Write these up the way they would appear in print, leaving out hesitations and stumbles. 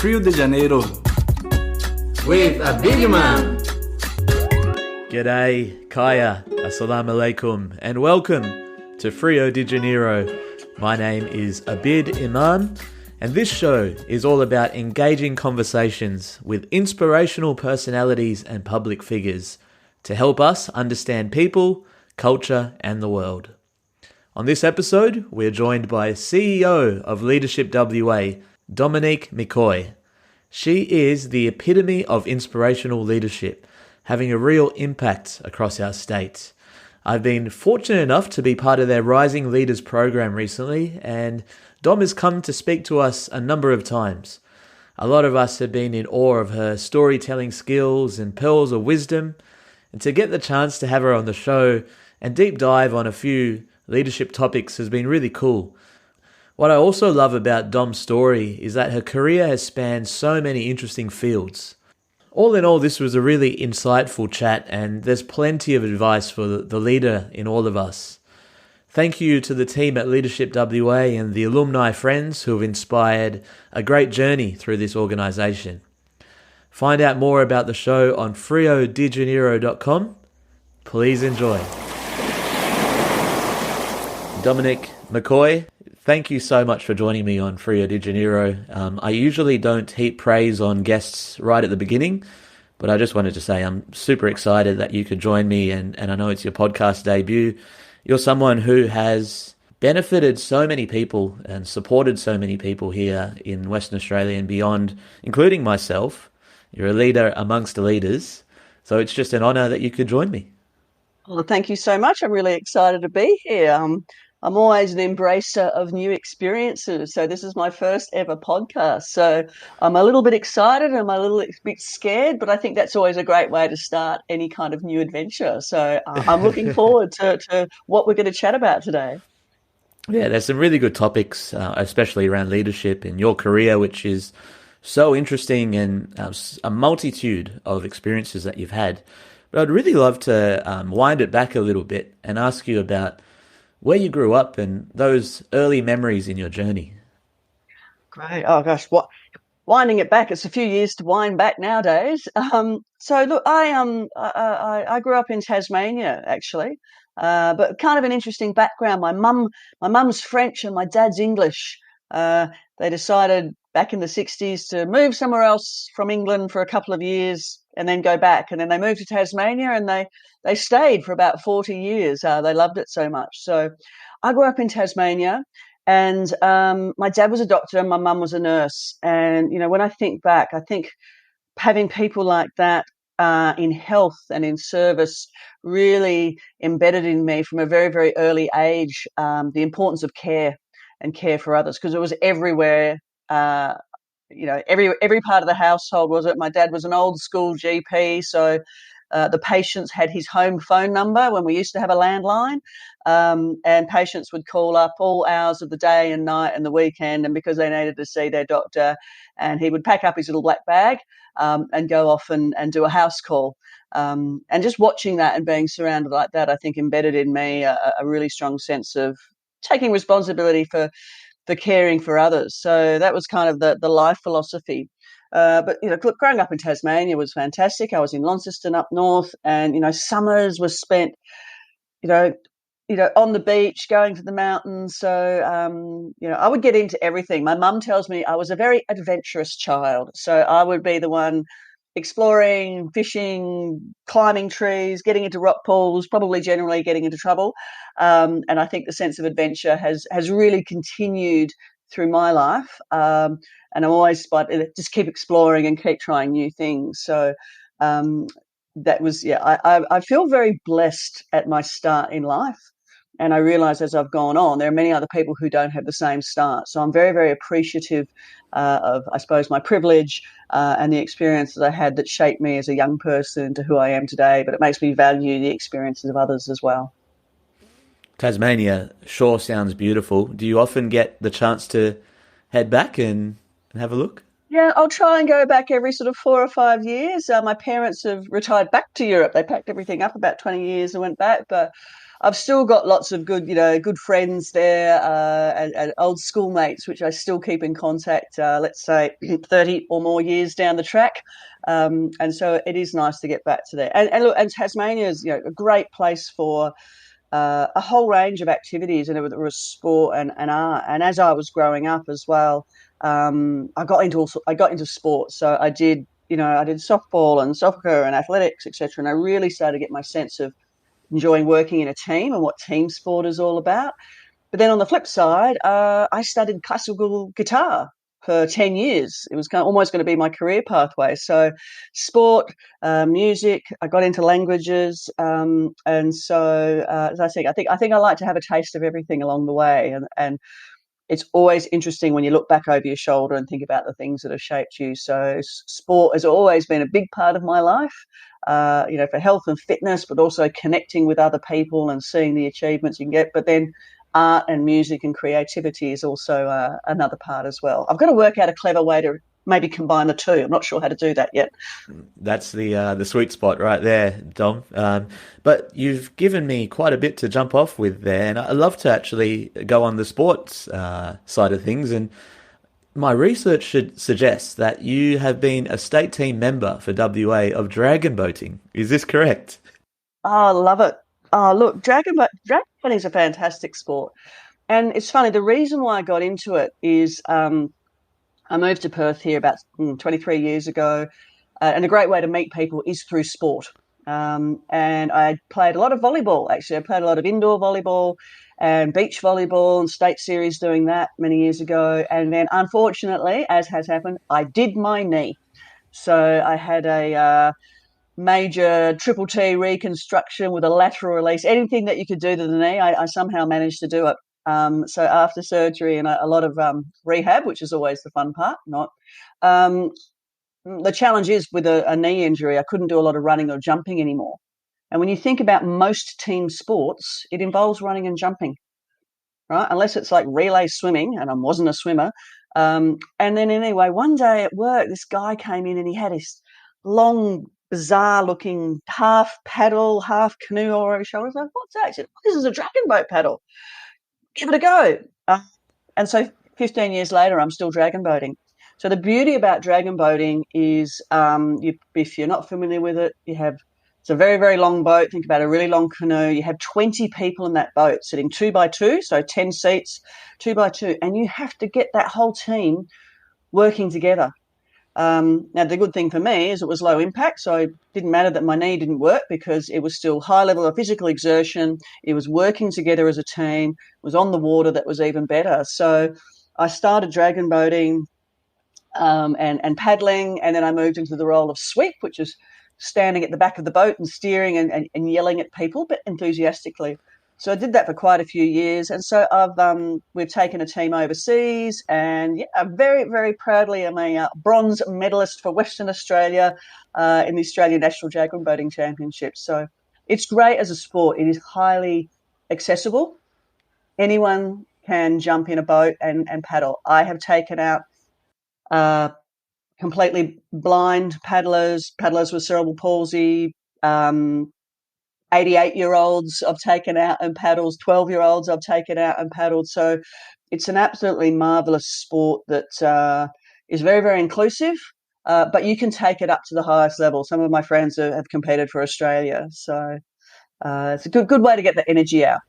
Freo de Janeiro with Abid Imam. G'day, Kaya, Assalamu alaikum, and welcome to Freo de Janeiro. My name is Abid Imam, and this show is all about engaging conversations with inspirational personalities and public figures to help us understand people, culture, and the world. On this episode, we're joined by CEO of Leadership WA, Dominique Mecoy. She is the epitome of inspirational leadership, having a real impact across our state. I've been fortunate enough to be part of their Rising Leaders program recently, and Dom has come to speak to us a number of times. A lot of us have been in awe of her storytelling skills and pearls of wisdom, and to get the chance to have her on the show and deep dive on a few leadership topics has been really cool. What I also love about Dom's story is that her career has spanned so many interesting fields. All in all, this was a really insightful chat, and there's plenty of advice for the leader in all of us. Thank you to the team at Leadership WA and the alumni friends who have inspired a great journey through this organisation. Find out more about the show on freodejaneiro.com. Please enjoy. Dominique Mecoy, thank you so much for joining me on Freo de Janeiro. I usually don't heap praise on guests right at the beginning, but I just wanted to say I'm super excited that you could join me, and I know it's your podcast debut. You're someone who has benefited so many people and supported so many people here in Western Australia and beyond, including myself. You're a leader amongst the leaders, so it's just an honour that you could join me. Well, thank you so much. I'm really excited to be here. I'm always an embracer of new experiences. So this is my first ever podcast. So I'm a little bit excited. I'm a little bit scared, but I think that's always a great way to start any kind of new adventure. So I'm looking forward to what we're going to chat about today. Yeah, there's some really good topics, especially around leadership in your career, which is so interesting, and a multitude of experiences that you've had. But I'd really love to wind it back a little bit and ask you about where you grew up and those early memories in your journey. Great. Oh gosh, winding it back? It's a few years to wind back nowadays. So look, I grew up in Tasmania actually, but kind of an interesting background. My mum's French and my dad's English. They decided back in the 60s to move somewhere else from England for a couple of years and then go back. And then they moved to Tasmania, and they stayed for about 40 years. They loved it so much. So I grew up in Tasmania, and my dad was a doctor and my mum was a nurse. And, you know, when I think back, I think having people like that in health and in service really embedded in me from a very, very early age the importance of care and care for others, because it was everywhere. Every part of the household was it. My dad was an old school GP, so the patients had his home phone number when we used to have a landline, and patients would call up all hours of the day and night and the weekend, and because they needed to see their doctor, and he would pack up his little black bag and go off and do a house call. And just watching that and being surrounded like that, I think embedded in me a really strong sense of taking responsibility for caring for others. So that was kind of the life philosophy. But, you know, growing up in Tasmania was fantastic. I was in Launceston up north, and, you know, summers were spent, you know, on the beach, going to the mountains. So, I would get into everything. My mum tells me I was a very adventurous child. So I would be the one exploring, fishing, climbing trees, getting into rock pools, probably generally getting into trouble. And I think the sense of adventure has really continued through my life. And I'm always just keep exploring and keep trying new things. So that was, I feel very blessed at my start in life. And I realise as I've gone on, there are many other people who don't have the same start. So I'm very, very appreciative of, I suppose, my privilege and the experiences I had that shaped me as a young person to who I am today. But it makes me value the experiences of others as well. Tasmania sure sounds beautiful. Do you often get the chance to head back and have a look? Yeah, I'll try and go back every sort of 4 or 5 years. My parents have retired back to Europe. They packed everything up about 20 years and went back. But I've still got lots of good friends there, and old schoolmates, which I still keep in contact, let's say 30 or more years down the track. And so it is nice to get back to there. And look, and Tasmania is, a great place for a whole range of activities, and it was sport and art. And as I was growing up as well, I got into sports. So I did softball and soccer and athletics, etc. And I really started to get my sense of enjoying working in a team and what team sport is all about. But then on the flip side, I studied classical guitar for 10 years. It was almost going to be my career pathway. So sport, music, I got into languages. And so, as I think I like to have a taste of everything along the way. And it's always interesting when you look back over your shoulder and think about the things that have shaped you. So sport has always been a big part of my life, for health and fitness, but also connecting with other people and seeing the achievements you can get. But then art and music and creativity is also another part as well. I've got to work out a clever way to maybe combine the two. I'm not sure how to do that yet. That's the sweet spot right there, Dom. But you've given me quite a bit to jump off with there, and I'd love to actually go on the sports side of things. And my research should suggest that you have been a state team member for WA of dragon boating. Is this correct? Oh, I love it. Oh, look, dragon boating is a fantastic sport. And it's funny, the reason why I got into it is I moved to Perth here about 23 years ago, and a great way to meet people is through sport. And I played a lot of volleyball, actually. I played a lot of indoor volleyball and beach volleyball and state series doing that many years ago. And then, unfortunately, as has happened, I did my knee. So I had a major triple T reconstruction with a lateral release. Anything that you could do to the knee, I somehow managed to do it. So after surgery and a lot of rehab, which is always the fun part, the challenge is with a knee injury, I couldn't do a lot of running or jumping anymore. And when you think about most team sports, it involves running and jumping, right? Unless it's like relay swimming, and I wasn't a swimmer. And then anyway, one day at work, this guy came in and he had this long, bizarre-looking half paddle, half canoe over his shoulders. I was like, what's that? He said, this is a dragon boat paddle. Give it a go. And so 15 years later, I'm still dragon boating. So the beauty about dragon boating is if you're not familiar with it, it's a very, very long boat. Think about a really long canoe. You have 20 people in that boat sitting 2 by 2, so 10 seats, 2 by 2, and you have to get that whole team working together. Now, the good thing for me is it was low impact, so it didn't matter that my knee didn't work because it was still high level of physical exertion. It was working together as a team. It was on the water that was even better. So I started dragon boating and paddling, and then I moved into the role of sweep, which is standing at the back of the boat and steering and yelling at people, but enthusiastically. So I did that for quite a few years, and so we've taken a team overseas, and very, very proudly I'm a bronze medalist for Western Australia in the Australian National Dragon Boating Championships. So it's great as a sport. It is highly accessible. Anyone can jump in a boat and paddle. I have taken out completely blind paddlers with cerebral palsy, 88-year-olds I've taken out and paddled, 12-year-olds I've taken out and paddled. So it's an absolutely marvellous sport that is very, very inclusive, but you can take it up to the highest level. Some of my friends have competed for Australia. So it's a good way to get the energy out.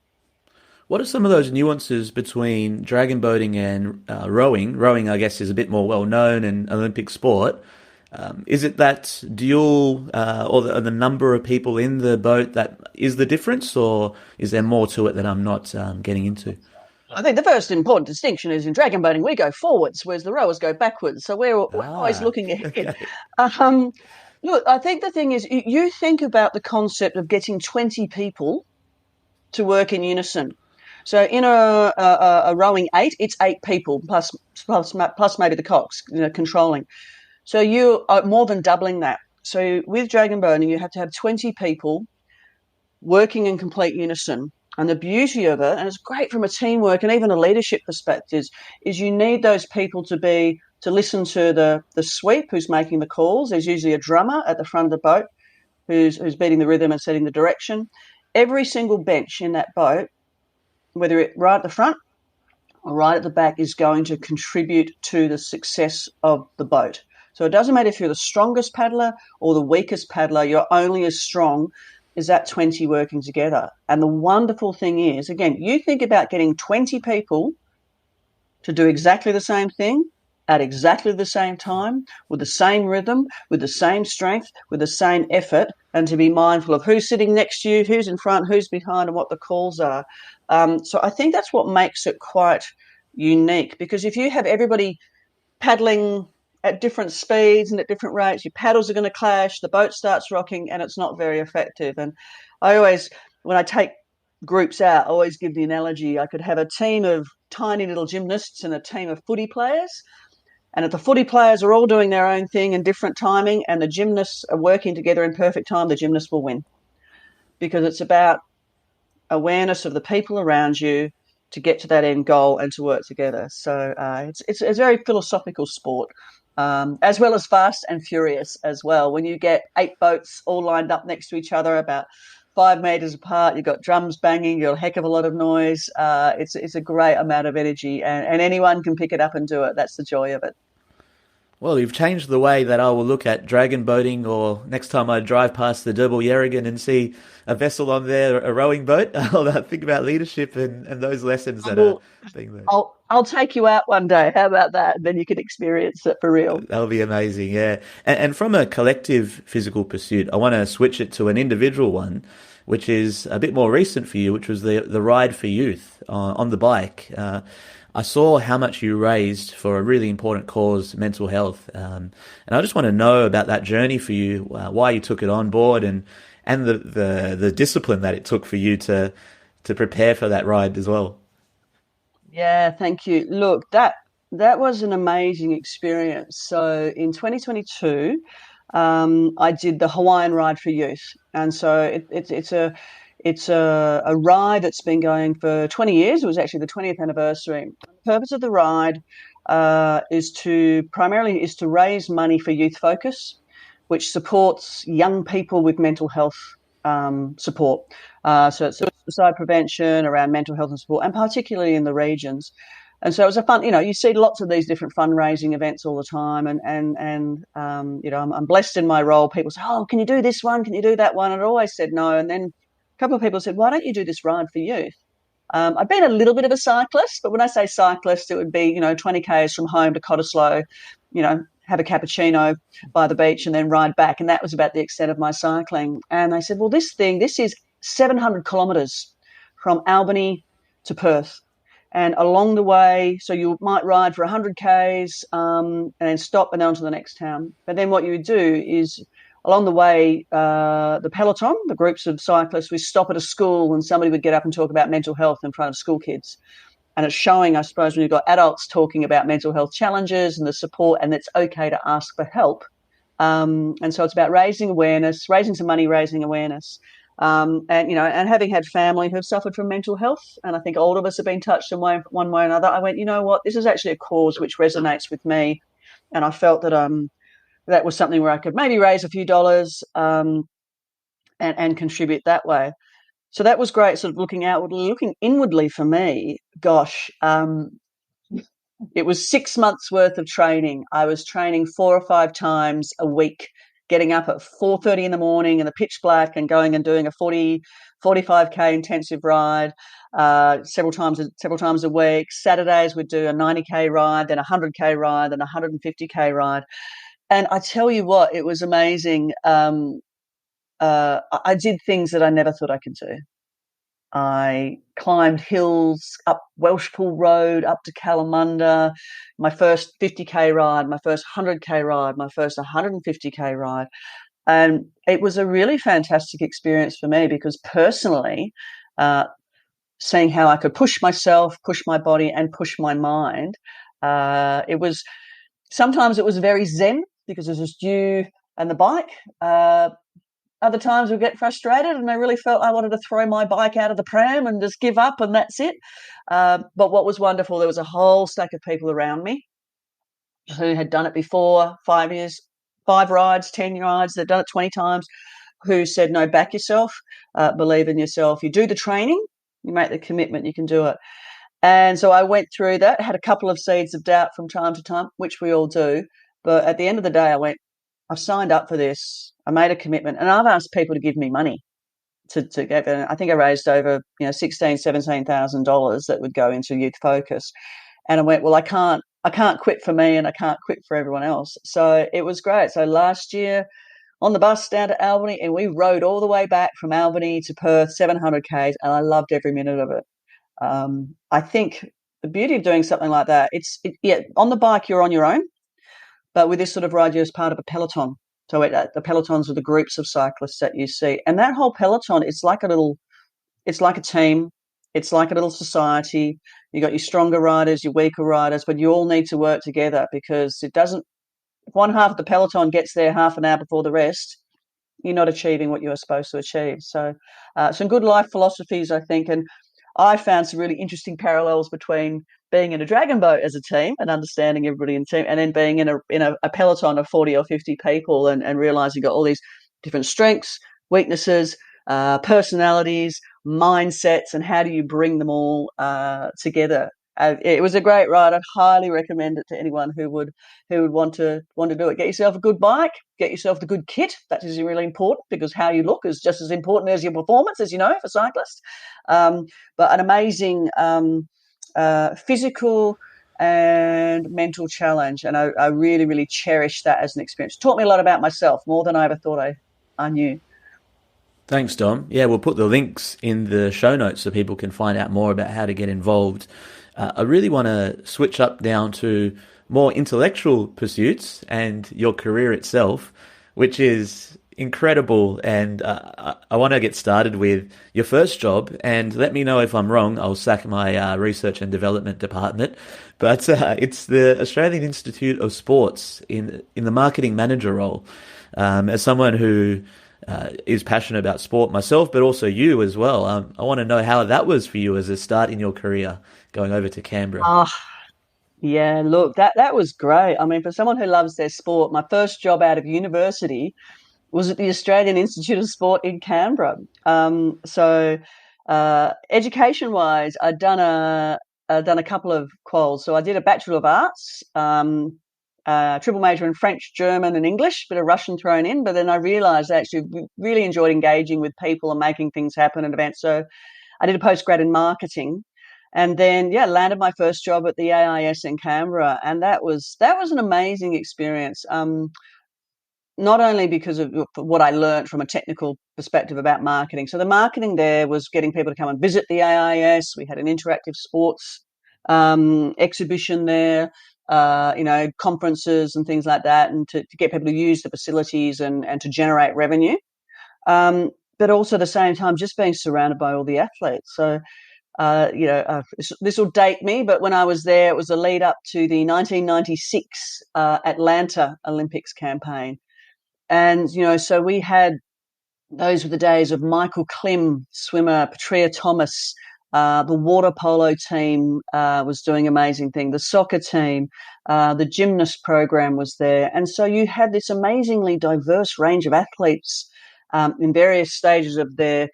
What are some of those nuances between dragon boating and rowing? Rowing, I guess, is a bit more well-known and Olympic sport. Is it that dual or the number of people in the boat that is the difference, or is there more to it that I'm not getting into? I think the first important distinction is in dragon boating we go forwards, whereas the rowers go backwards. So we're always looking ahead. Okay. Look, I think the thing is you think about the concept of getting 20 people to work in unison. So in a rowing 8, it's 8 people plus maybe the cox, controlling. So you are more than doubling that. So with dragon boating, you have to have 20 people working in complete unison. And the beauty of it, and it's great from a teamwork and even a leadership perspective, is you need those people to listen to the sweep who's making the calls. There's usually a drummer at the front of the boat who's beating the rhythm and setting the direction. every single bench in that boat, whether it right at the front or right at the back, is going to contribute to the success of the boat. So it doesn't matter if you're the strongest paddler or the weakest paddler, you're only as strong as that 20 working together. And the wonderful thing is, again, you think about getting 20 people to do exactly the same thing at exactly the same time, with the same rhythm, with the same strength, with the same effort, and to be mindful of who's sitting next to you, who's in front, who's behind, and what the calls are. So I think that's what makes it quite unique, because if you have everybody paddling at different speeds and at different rates, your paddles are going to clash, the boat starts rocking, and it's not very effective. And I always, when I take groups out, I always give the analogy, I could have a team of tiny little gymnasts and a team of footy players. And if the footy players are all doing their own thing in different timing and the gymnasts are working together in perfect time, the gymnasts will win. Because it's about awareness of the people around you to get to that end goal and to work together. So it's a very philosophical sport, as well as fast and furious as well. When you get 8 boats all lined up next to each other about 5 meters apart, you've got drums banging, you've got a heck of a lot of noise. It's a great amount of energy, and anyone can pick it up and do it. That's the joy of it. Well, you've changed the way that I will look at dragon boating, or next time I drive past the Double Yerrigan and see a vessel on there, a rowing boat, I'll think about leadership and those lessons that are being learned. I'll take you out one day. How about that? Then you can experience it for real. That'll be amazing, yeah. And from a collective physical pursuit, I want to switch it to an individual one, which is a bit more recent for you, which was the ride for youth on the bike. I saw how much you raised for a really important cause, mental health. And I just want to know about that journey for you, why you took it on board, and the discipline that it took for you to prepare for that ride as well. Yeah, thank you. Look, that was an amazing experience. So in 2022, I did the Hawaiian Ride for Youth, and so it's a ride that's been going for 20 years. It was actually the 20th anniversary. The purpose of the ride is to raise money for Youth Focus, which supports young people with mental health support. So it's suicide prevention, around mental health and support, and particularly in the regions. And so it was a fun, you see lots of these different fundraising events all the time. And I'm blessed in my role. People say, oh, can you do this one? Can you do that one? And I always said no. And then a couple of people said, why don't you do this ride for youth? I've been a little bit of a cyclist, but when I say cyclist, it would be, 20 Ks from home to Cottesloe, have a cappuccino by the beach and then ride back. And that was about the extent of my cycling. And I said, well, this is 700 kilometres from Albany to Perth. And along the way, so you might ride for 100 Ks and then stop and on to the next town. But then what you would do is, along the way, the peloton, the groups of cyclists, we stop at a school and somebody would get up and talk about mental health in front of school kids. And it's showing, I suppose, when you've got adults talking about mental health challenges and the support, and it's okay to ask for help. And so it's about raising awareness, raising some money, raising awareness. And having had family who have suffered from mental health, and I think all of us have been touched in one way or another, I went, you know what, this is actually a cause which resonates with me. And I felt that that was something where I could maybe raise a few dollars and contribute that way. So that was great, sort of looking outwardly. Looking inwardly for me, gosh, it was 6 months worth of training. I was training 4 or 5 times a week, getting up at 4:30 in the morning in the pitch black and going and doing a 45K intensive ride several times a week. Saturdays we'd do a 90K ride, then a 100K ride, then a 150K ride. And I tell you what, it was amazing. I did things that I never thought I could do. I climbed hills up Welshpool Road, up to Kalamunda, my first 50K ride, my first 100K ride, my first 150K ride. And it was a really fantastic experience for me, because personally, seeing how I could push myself, push my body and push my mind, sometimes it was very zen, because it was just you and the bike. Other times we'd get frustrated and I really felt I wanted to throw my bike out of the pram and just give up, and that's it. But what was wonderful, there was a whole stack of people around me who had done it before, 5 years, 5 rides, 10 rides, they'd done it 20 times, who said, no, back yourself, believe in yourself. You do the training, you make the commitment, you can do it. And so I went through that, had a couple of seeds of doubt from time to time, which we all do. But at the end of the day, I went, I've signed up for this. I made a commitment, and I've asked people to give me money to give. And I think I raised over $16,000-$17,000 that would go into Youth Focus. And I went, well, I can't quit for me, and I can't quit for everyone else. So it was great. So last year on the bus down to Albany, and we rode all the way back from Albany to Perth, 700 Ks, and I loved every minute of it. I think the beauty of doing something like that, on the bike you're on your own, but with this sort of ride you're as part of a peloton. So the pelotons are the groups of cyclists that you see, and that whole peloton, it's like a team, it's like a little society. You got your stronger riders, your weaker riders, but you all need to work together, because if one half of the peloton gets there half an hour before the rest, you're not achieving what you're supposed to achieve. So some good life philosophies, I think, and I found some really interesting parallels between being in a dragon boat as a team and understanding everybody in the team, and then being in a peloton of 40 or 50 people and realizing you've got all these different strengths, weaknesses, personalities, mindsets, and how do you bring them all together. It was a great ride. I'd highly recommend it to anyone who would want to do it. Get yourself a good bike, get yourself the good kit. That is really important, because how you look is just as important as your performance, as you know, for cyclists. But an amazing physical and mental challenge, and I really, really cherish that as an experience. It taught me a lot about myself, more than I ever thought I knew. Thanks, Dom. Yeah, we'll put the links in the show notes so people can find out more about how to get involved. I really want to switch up down to more intellectual pursuits and your career itself, which is incredible. And I want to get started with your first job, and let me know if I'm wrong. I'll sack my research and development department. But it's the Australian Institute of Sports in the marketing manager role. As someone who is passionate about sport myself, but also you as well, I want to know how that was for you as a start in your career, going over to Canberra. Yeah, look, that was great. I mean, for someone who loves their sport, my first job out of university was at the Australian Institute of Sport in Canberra. So education-wise, I'd done a couple of quals. So I did a Bachelor of Arts, triple major in French, German, and English, bit of Russian thrown in. But then I realised I actually really enjoyed engaging with people and making things happen at events. So I did a postgrad in marketing. And then, landed my first job at the AIS in Canberra, and that was an amazing experience. Not only because of what I learned from a technical perspective about marketing. So the marketing there was getting people to come and visit the AIS. We had an interactive sports exhibition there, conferences and things like that, and to get people to use the facilities and to generate revenue. But also at the same time, just being surrounded by all the athletes. So this will date me, but when I was there, it was a lead up to the 1996 Atlanta Olympics campaign. And, so we had, those were the days of Michael Klim, swimmer, Petria Thomas, the water polo team was doing amazing things, the soccer team, the gymnast program was there. And so you had this amazingly diverse range of athletes in various stages of their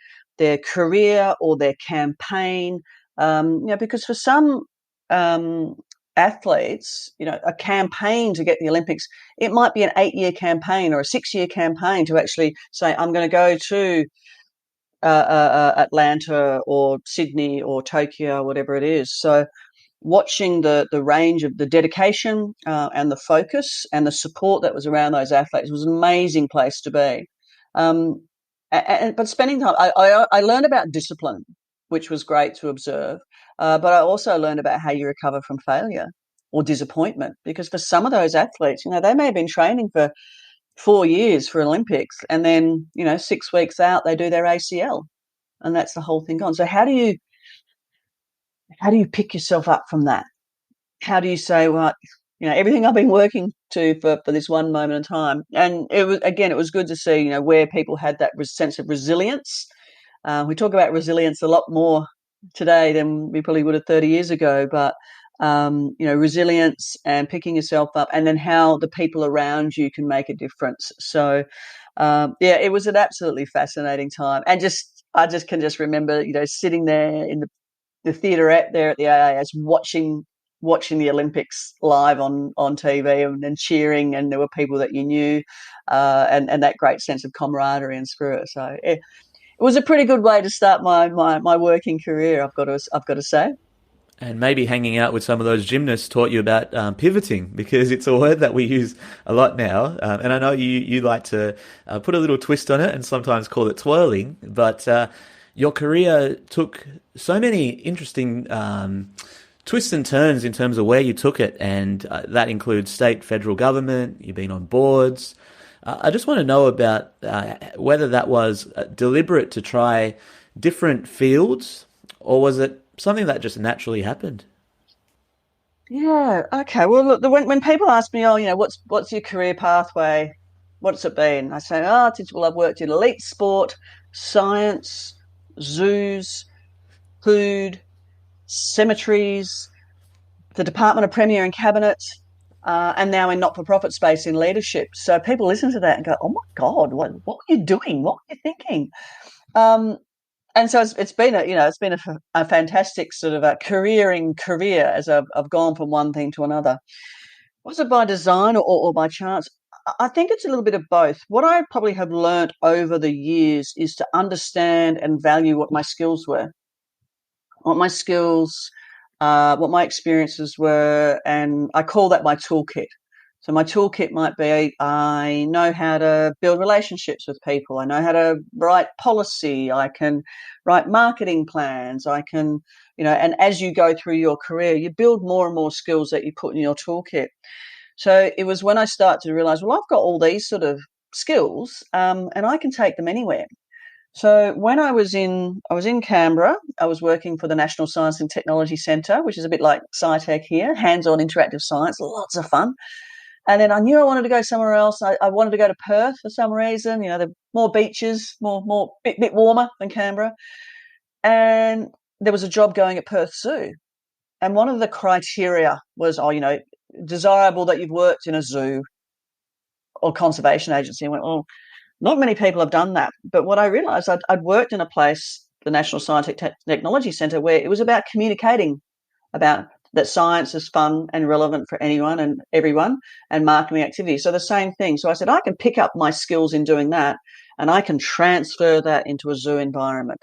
career or their campaign, because for some athletes, a campaign to get the Olympics, it might be an 8-year campaign or a 6-year campaign to actually say, I'm going to go to Atlanta or Sydney or Tokyo, whatever it is. So watching the range of the dedication and the focus and the support that was around those athletes was an amazing place to be. But spending time, I learned about discipline, which was great to observe. But I also learned about how you recover from failure or disappointment, because for some of those athletes, they may have been training for 4 years for Olympics, and then 6 weeks out they do their ACL, and that's the whole thing gone. So how do you pick yourself up from that? How do you say, well, everything I've been working to for this one moment in time? And it was good to see, where people had that sense of resilience. We talk about resilience a lot more today than we probably would have 30 years ago, but, resilience and picking yourself up, and then how the people around you can make a difference. So It was an absolutely fascinating time. And I just can remember, sitting there in the theatre there at the AAS watching the Olympics live on TV and cheering, and there were people that you knew, and that great sense of camaraderie and spirit. So it was a pretty good way to start my working career, I've got to say. And maybe hanging out with some of those gymnasts taught you about pivoting, because it's a word that we use a lot now. And I know you like to put a little twist on it and sometimes call it twirling, but your career took so many interesting twists and turns in terms of where you took it, and that includes state, federal government, you've been on boards. I just want to know about whether that was deliberate to try different fields, or was it something that just naturally happened? Yeah. Okay. Well, look, when people ask me, what's your career pathway? What's it been? I say, I've worked in elite sport, science, zoos, food, cemeteries, the Department of Premier and Cabinet, and now in not-for-profit space in leadership. So people listen to that and go, "Oh my God, what were you doing? What were you thinking?" And so it's been a fantastic sort of a career as I've gone from one thing to another. Was it by design or by chance? I think it's a little bit of both. What I probably have learnt over the years is to understand and value what my skills were, what my skills, what my experiences were, and I call that my toolkit. So my toolkit might be, I know how to build relationships with people. I know how to write policy. I can write marketing plans. I can, and as you go through your career, you build more and more skills that you put in your toolkit. So it was when I started to realize, well, I've got all these sort of skills, and I can take them anywhere. So when I was in Canberra, I was working for the National Science and Technology Centre, which is a bit like SciTech here, hands-on interactive science, lots of fun. And then I knew I wanted to go somewhere else. I wanted to go to Perth for some reason. The more beaches, bit warmer than Canberra. And there was a job going at Perth Zoo. And one of the criteria was, desirable that you've worked in a zoo or conservation agency. I went, well, not many people have done that. But what I realised, I'd worked in a place, the National Science and Technology Centre, where it was about communicating about that science is fun and relevant for anyone and everyone, and marketing activities. So the same thing. So I said, I can pick up my skills in doing that, and I can transfer that into a zoo environment.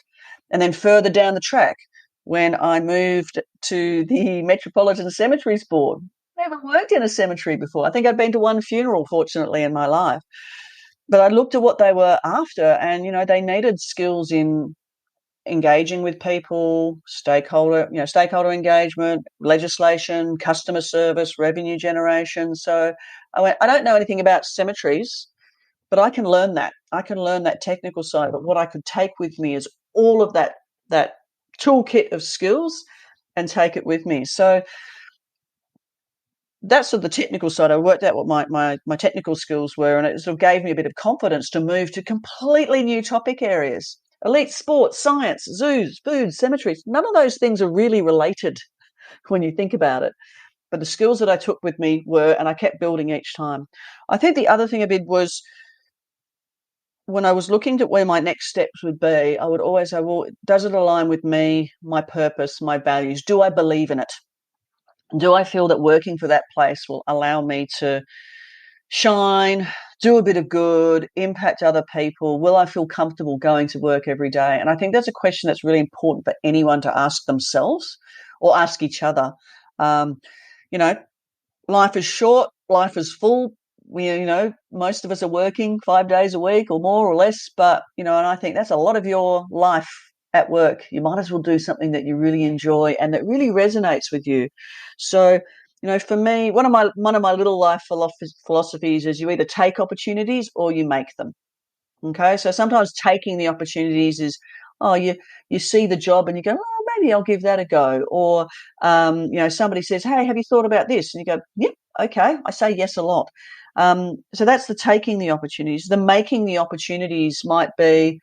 And then further down the track, when I moved to the Metropolitan Cemeteries Board, never worked in a cemetery before. I think I'd been to one funeral, fortunately, in my life. But I looked at what they were after, and, they needed skills in engaging with people, stakeholder engagement, legislation, customer service, revenue generation. So I went, I don't know anything about cemeteries, but I can learn that. I can learn that technical side. But what I could take with me is all of that toolkit of skills and take it with me. So that's sort of the technical side. I worked out what my technical skills were, and it sort of gave me a bit of confidence to move to completely new topic areas. Elite sports, science, zoos, food, cemeteries. None of those things are really related when you think about it. But the skills that I took with me were, and I kept building each time. I think the other thing I did was, when I was looking at where my next steps would be, I would always say, well, does it align with me, my purpose, my values? Do I believe in it? Do I feel that working for that place will allow me to shine, do a bit of good, impact other people? Will I feel comfortable going to work every day? And I think that's a question that's really important for anyone to ask themselves or ask each other. Life is short, life is full. Most of us are working 5 days a week or more or less, but, and I think that's a lot of your life at work. You might as well do something that you really enjoy and that really resonates with you. So, for me, one of my little life philosophies is you either take opportunities or you make them. Okay, so sometimes taking the opportunities is, you see the job and you go, oh, maybe I'll give that a go. Or, somebody says, hey, have you thought about this? And you go, yep, okay. I say yes a lot. So that's the taking the opportunities. The making the opportunities might be,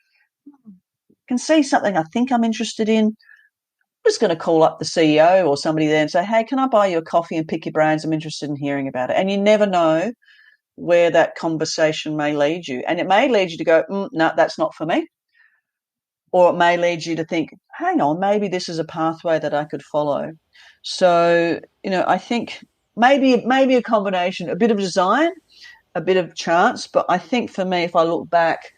can see something I think I'm interested in. I'm just going to call up the CEO or somebody there and say, hey, can I buy you a coffee and pick your brains? I'm interested in hearing about it. And you never know where that conversation may lead you. And it may lead you to go, no, that's not for me. Or it may lead you to think, hang on, maybe this is a pathway that I could follow. So, I think maybe a combination, a bit of design, a bit of chance. But I think for me, if I look back,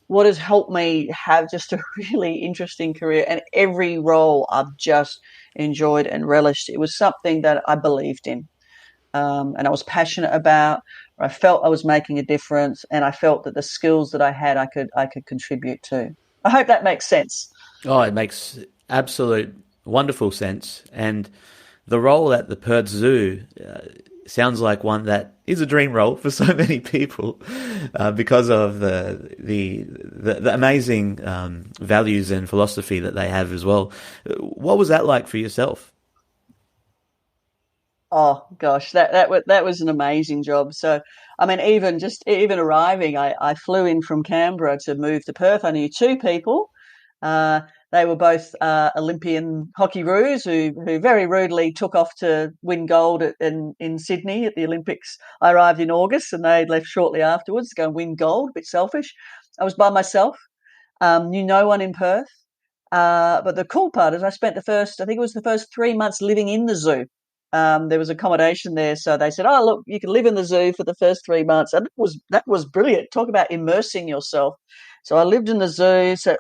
what has helped me have just a really interesting career, and every role I've just enjoyed and relished, it was something that I believed in, and I was passionate about. I felt I was making a difference, and I felt that the skills that I had, I could contribute to. I hope that makes sense. Oh, it makes absolute wonderful sense. And the role at the Perth Zoo sounds like one that is a dream role for so many people because of the amazing values and philosophy that they have as well. What was that like for yourself? Oh gosh, that was an amazing job. So, I mean, even arriving, I flew in from Canberra to move to Perth. I knew two people. Uh, they were both Olympian hockey roos who very rudely took off to win gold in Sydney at the Olympics. I arrived in August, and they left shortly afterwards to go and win gold. A bit selfish. I was by myself. Knew no one in Perth. But the cool part is I spent I think it was the first 3 months living in the zoo. There was accommodation there, so they said, "Oh, look, you can live in the zoo for the first 3 months," and that was brilliant. Talk about immersing yourself. So I lived in the zoo. So,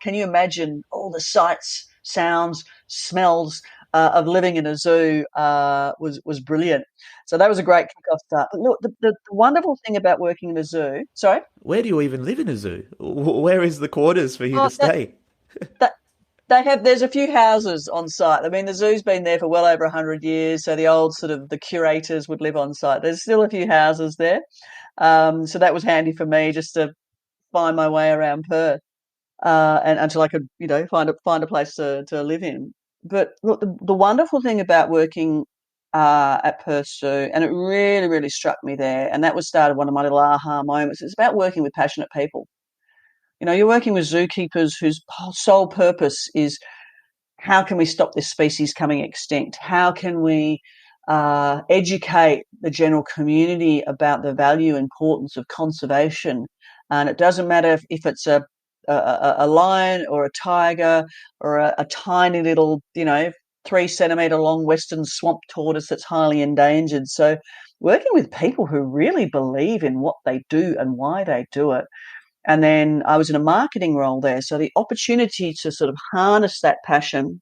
can you imagine all the sights, sounds, smells of living in a zoo? Was brilliant. So that was a great kick-off start. But look, the wonderful thing about working in a zoo. Sorry. Where do you even live in a zoo? Where is the quarters for you to stay? That there's a few houses on site. I mean, the zoo's been there for well over 100 years, so the old sort of the curators would live on site. There's still a few houses there, so that was handy for me just to find my way around Perth, and until I could find a place to live in. But look, the wonderful thing about working at Perth Zoo, and it really really struck me there, and that was started one of my little aha moments. It's about working with passionate people. You're working with zookeepers whose sole purpose is, how can we stop this species coming extinct? How can we educate the general community about the value and importance of conservation? And it doesn't matter if it's a lion or a tiger or a tiny little, 3 centimetre long western swamp tortoise that's highly endangered. So working with people who really believe in what they do and why they do it. And then I was in a marketing role there. So the opportunity to sort of harness that passion,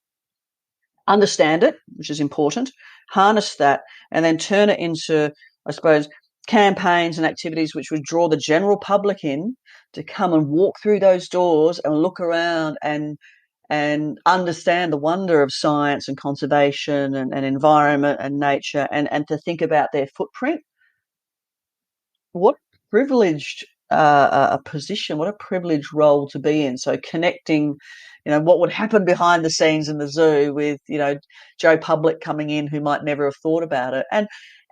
understand it, which is important, harness that, and then turn it into, I suppose, campaigns and activities which would draw the general public in to come and walk through those doors and look around and understand the wonder of science and conservation and environment and nature, and to think about their footprint. What privileged a position, what a privileged role to be in. So connecting, what would happen behind the scenes in the zoo with, Joe Public coming in who might never have thought about it.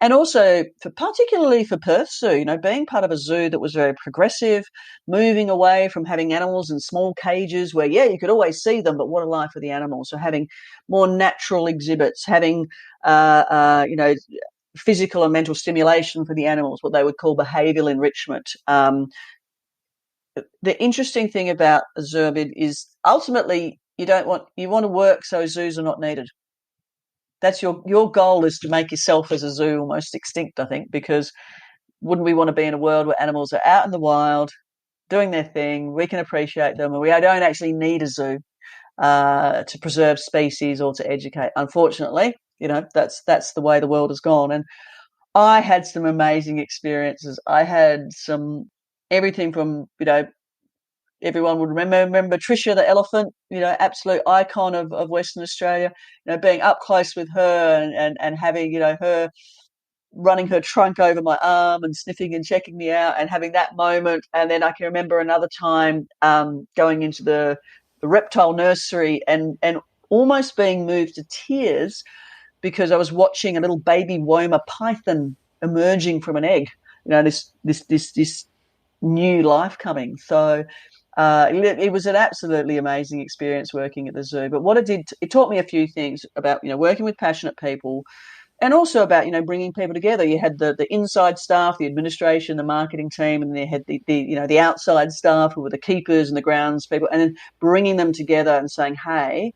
And also, particularly for Perth Zoo, being part of a zoo that was very progressive, moving away from having animals in small cages where, you could always see them, but what a life for the animals. So having more natural exhibits, having, physical and mental stimulation for the animals, what they would call behavioural enrichment. The interesting thing about a zoo is ultimately you want to work so zoos are not needed. That's your goal, is to make yourself as a zoo almost extinct, I think, because wouldn't we want to be in a world where animals are out in the wild doing their thing, we can appreciate them, and we don't actually need a zoo to preserve species or to educate. Unfortunately, that's the way the world has gone. And I had some amazing experiences. I had everything from, everyone would remember Tricia the elephant, absolute icon of Western Australia, being up close with her and having, her running her trunk over my arm and sniffing and checking me out and having that moment. And then I can remember another time going into the reptile nursery and almost being moved to tears because I was watching a little baby Woma python emerging from an egg. This new life coming. So it was an absolutely amazing experience working at the zoo. But what it did, it taught me a few things about working with passionate people, and also about, bringing people together. You had the inside staff, the administration, the marketing team, and they had the outside staff who were the keepers and the grounds people, and then bringing them together and saying, hey,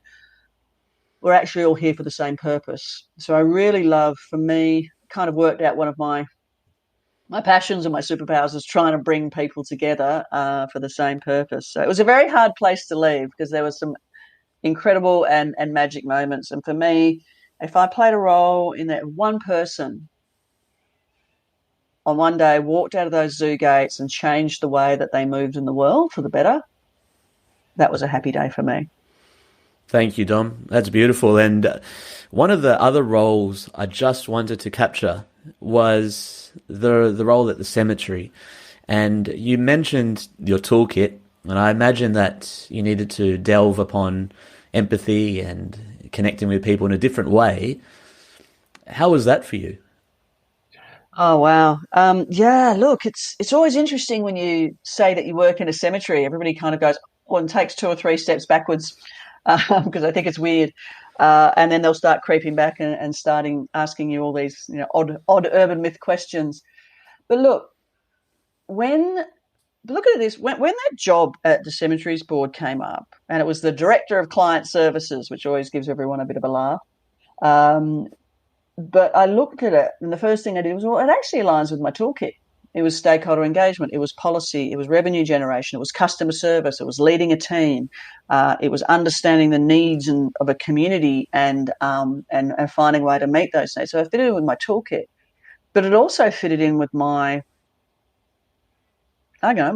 we're actually all here for the same purpose. So I really love, for me, kind of worked out one of my passions and my superpowers is trying to bring people together for the same purpose. So it was a very hard place to leave because there were some incredible and magic moments. And for me, if I played a role in that, one person on one day walked out of those zoo gates and changed the way that they moved in the world for the better, that was a happy day for me. Thank you, Dom. That's beautiful. And one of the other roles I just wanted to capture was the role at the cemetery. And you mentioned your toolkit, and I imagine that you needed to delve upon empathy and connecting with people in a different way. How was that for you? Oh, wow. Yeah, look, it's always interesting when you say that you work in a cemetery. Everybody kind of goes, and takes 2 or 3 steps backwards because I think it's weird. And then they'll start creeping back and starting asking you all these odd urban myth questions. But look at this. When that job at the Cemeteries Board came up, and it was the Director of Client Services, which always gives everyone a bit of a laugh. But I looked at it, and the first thing I did was, well, it actually aligns with my toolkit. It was stakeholder engagement, it was policy, it was revenue generation, it was customer service, it was leading a team, it was understanding the needs of a community and finding a way to meet those needs. So I fitted in with my toolkit, but it also fitted in with my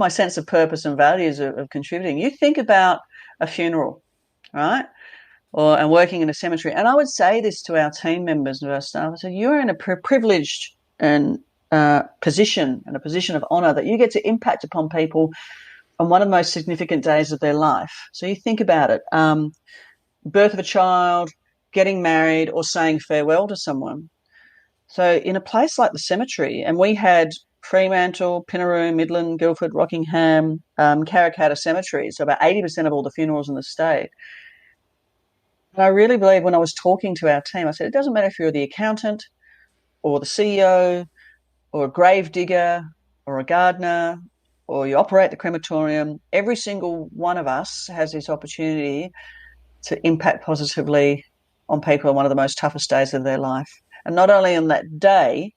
sense of purpose and values of contributing. You think about a funeral, right? And working in a cemetery. And I would say this to our team members and our staff. I said, you're in a privileged and position, and a position of honour, that you get to impact upon people on one of the most significant days of their life. So you think about it, birth of a child, getting married, or saying farewell to someone. So in a place like the cemetery, and we had Fremantle, Pinaroo, Midland, Guildford, Rockingham, Karrakatta cemeteries, so about 80% of all the funerals in the state. And I really believe, when I was talking to our team, I said, it doesn't matter if you're the accountant or the CEO or a grave digger or a gardener or you operate the crematorium, every single one of us has this opportunity to impact positively on people on one of the most toughest days of their life. And not only on that day,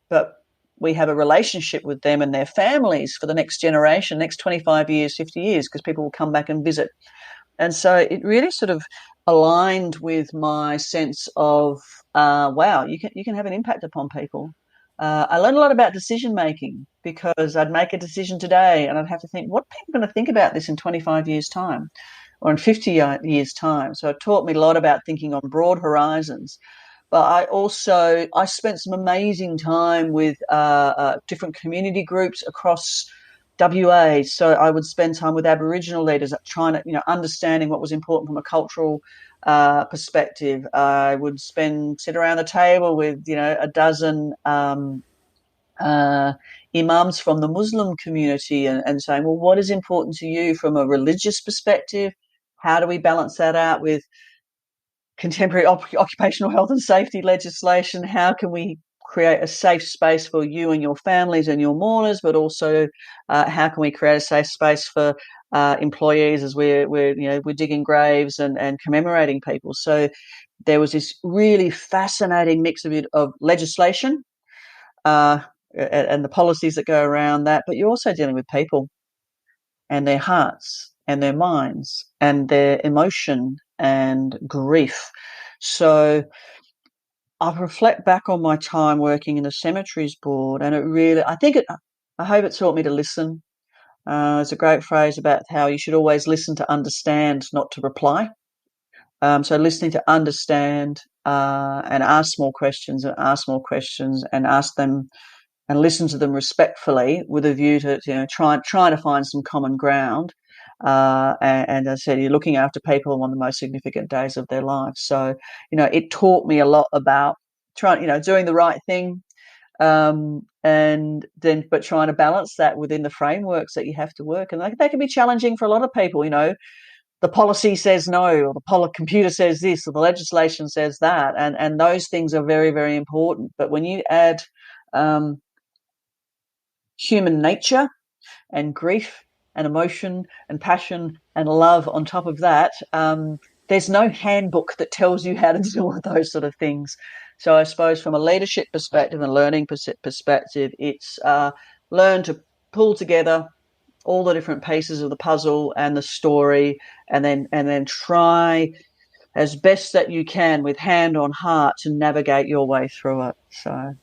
but we have a relationship with them and their families for the next generation, next 25 years, 50 years, because people will come back and visit. And so it really sort of aligned with my sense of, wow, you can have an impact upon people. I learned a lot about decision making, because I'd make a decision today and I'd have to think, what are people going to think about this in 25 years' time or in 50 years' time? So it taught me a lot about thinking on broad horizons. But I spent some amazing time with different community groups across WA. So I would spend time with Aboriginal leaders trying to, understanding what was important from a cultural perspective. I would sit around the table with, a dozen imams from the Muslim community and saying, well, what is important to you from a religious perspective? How do we balance that out with contemporary occupational health and safety legislation? How can we create a safe space for you and your families and your mourners, but also how can we create a safe space for employees as we're digging graves and commemorating people? So there was this really fascinating mix of legislation and the policies that go around that, but you're also dealing with people and their hearts and their minds and their emotion and grief. So I reflect back on my time working in the Cemeteries Board, and I hope it taught me to listen. There's a great phrase about how you should always listen to understand, not to reply. So listening to understand and ask more questions and ask them and listen to them respectfully with a view to trying to find some common ground. And as I said, you're looking after people on one of the most significant days of their lives. So, it taught me a lot about doing the right thing, but trying to balance that within the frameworks that you have to work. And they can be challenging for a lot of people. The the policy says no, or the computer says this, or the legislation says that, and those things are very, very important. But when you add human nature and grief and emotion and passion and love on top of that, there's no handbook that tells you how to do all of those sort of things. So I suppose from a leadership perspective and learning perspective, it's learn to pull together all the different pieces of the puzzle and the story, and then try as best that you can with hand on heart to navigate your way through it. So,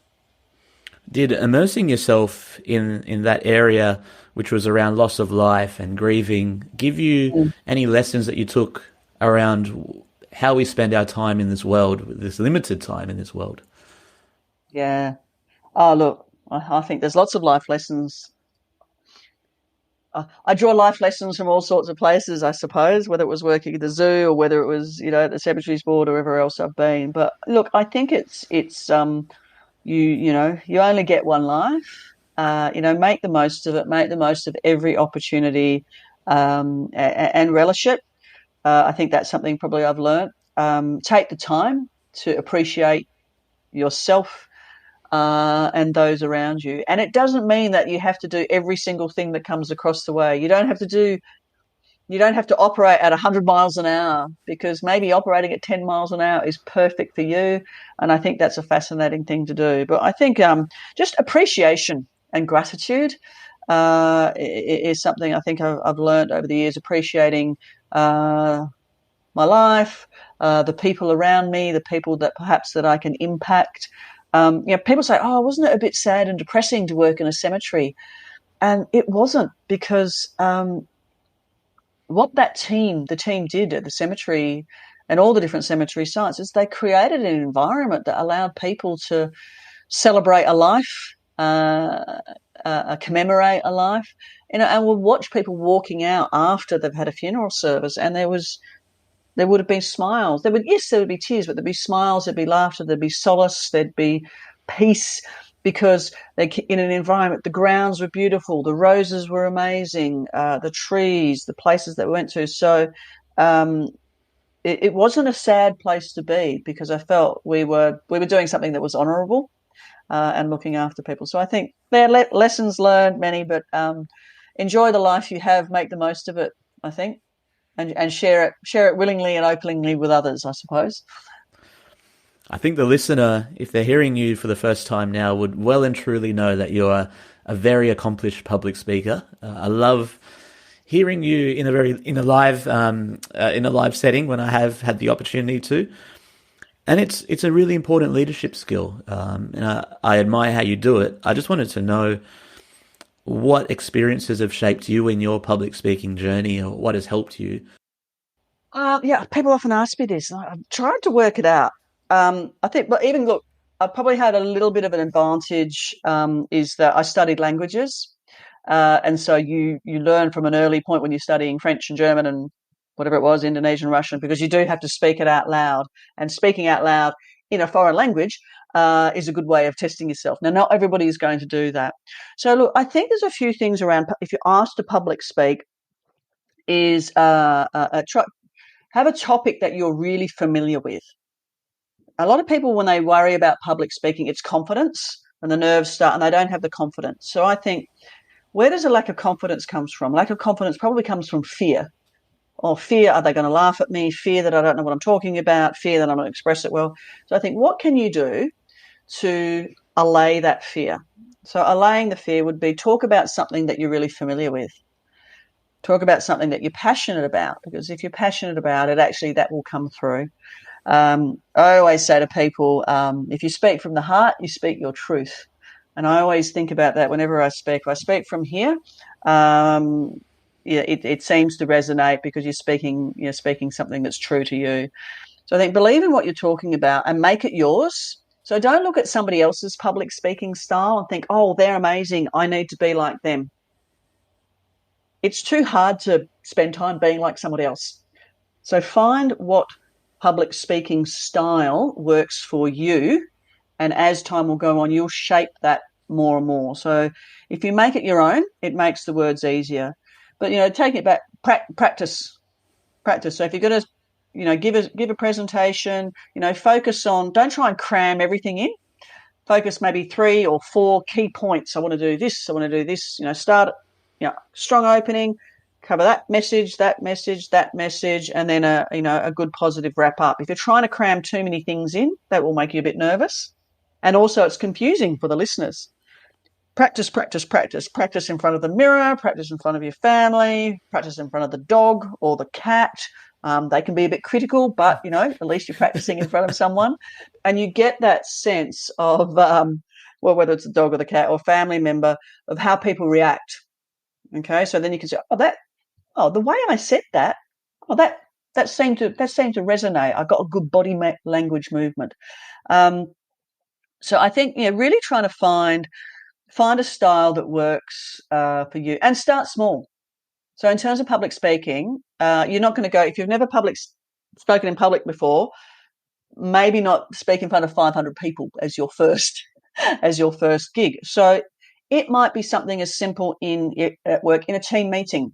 did immersing yourself in that area, which was around loss of life and grieving, give you any lessons that you took around how we spend our time in this world, this limited time in this world? Yeah. Oh, look, I think there's lots of life lessons. I draw life lessons from all sorts of places, I suppose, whether it was working at the zoo or whether it was, at the Cemeteries Board or wherever else I've been. But look, I think it's you only get one life. Make the most of it. Make the most of every opportunity, and relish it. I think that's something probably I've learned. Take the time to appreciate yourself and those around you. And it doesn't mean that you have to do every single thing that comes across the way. You don't have to operate at 100 miles an hour, because maybe operating at 10 miles an hour is perfect for you. And I think that's a fascinating thing to do. But I think just appreciation and gratitude is something I think I've learned over the years, appreciating my life, the people around me, the people that perhaps that I can impact. People say, "Oh, wasn't it a bit sad and depressing to work in a cemetery?" And it wasn't, because what the team did at the cemetery and all the different cemetery sites is they created an environment that allowed people to celebrate a life, commemorate a life, and we'll watch people walking out after they've had a funeral service, and there would have been smiles. There would be tears, but there'd be smiles, there'd be laughter, there'd be solace, there'd be peace, because in an environment, the grounds were beautiful, the roses were amazing, the trees, the places that we went to. So it wasn't a sad place to be, because I felt we were doing something that was honourable and looking after people. So I think there are lessons learned, many, but enjoy the life you have, make the most of it, I think. And share it willingly and openly with others, I suppose. I think the listener, if they're hearing you for the first time now, would well and truly know that you're a very accomplished public speaker. I love hearing you in a live setting when I have had the opportunity to, and it's a really important leadership skill. And I admire how you do it. I just wanted to know what experiences have shaped you in your public speaking journey, or what has helped you? People often ask me this, and I've tried to work it out. I think, but even look, I probably had a little bit of an advantage, is that I studied languages. And so you learn from an early point when you're studying French and German and whatever it was, Indonesian, Russian, because you do have to speak it out loud. And speaking out loud in a foreign language is a good way of testing yourself. Now, not everybody is going to do that. So, look, I think there's a few things around, if you're asked to public speak, is have a topic that you're really familiar with. A lot of people, when they worry about public speaking, it's confidence, and the nerves start, and they don't have the confidence. So I think, where does a lack of confidence comes from? Lack of confidence probably comes from fear. Or fear, are they going to laugh at me? Fear that I don't know what I'm talking about. Fear that I'm not going to express it well. So I think, what can you do to allay that fear? So allaying the fear would be, talk about something that you're really familiar with. Talk about something that you're passionate about, because if you're passionate about it, actually that will come through. I always say to people, if you speak from the heart, you speak your truth. And I always think about that whenever I speak. If I speak from here, it seems to resonate, because you're speaking something that's true to you. So I think, believe in what you're talking about and make it yours. So don't look at somebody else's public speaking style and think, oh, they're amazing, I need to be like them. It's too hard to spend time being like somebody else. So find what public speaking style works for you, and as time will go on, you'll shape that more and more. So if you make it your own, it makes the words easier. But, taking it back, practice. Practice. So if you're going to, give a presentation, focus on, don't try and cram everything in. Focus maybe 3 or 4 key points. I want to do this. I want to do this. Start, strong opening, cover that message, and then a good positive wrap up. If you're trying to cram too many things in, that will make you a bit nervous, and also it's confusing for the listeners. Practice, practice, practice. Practice in front of the mirror, practice in front of your family, practice in front of the dog or the cat. They can be a bit critical, but, at least you're practicing in front of someone. And you get that sense of, whether it's the dog or the cat or family member, of how people react. Okay, so then you can say, the way I said that, that seemed to resonate. I got a good body language movement. So I think, really trying to find a style that works for you, and start small. So in terms of public speaking, you're not going to go, if you've never spoken in public before, maybe not speak in front of 500 people as your first gig. So it might be something as simple at work, in a team meeting,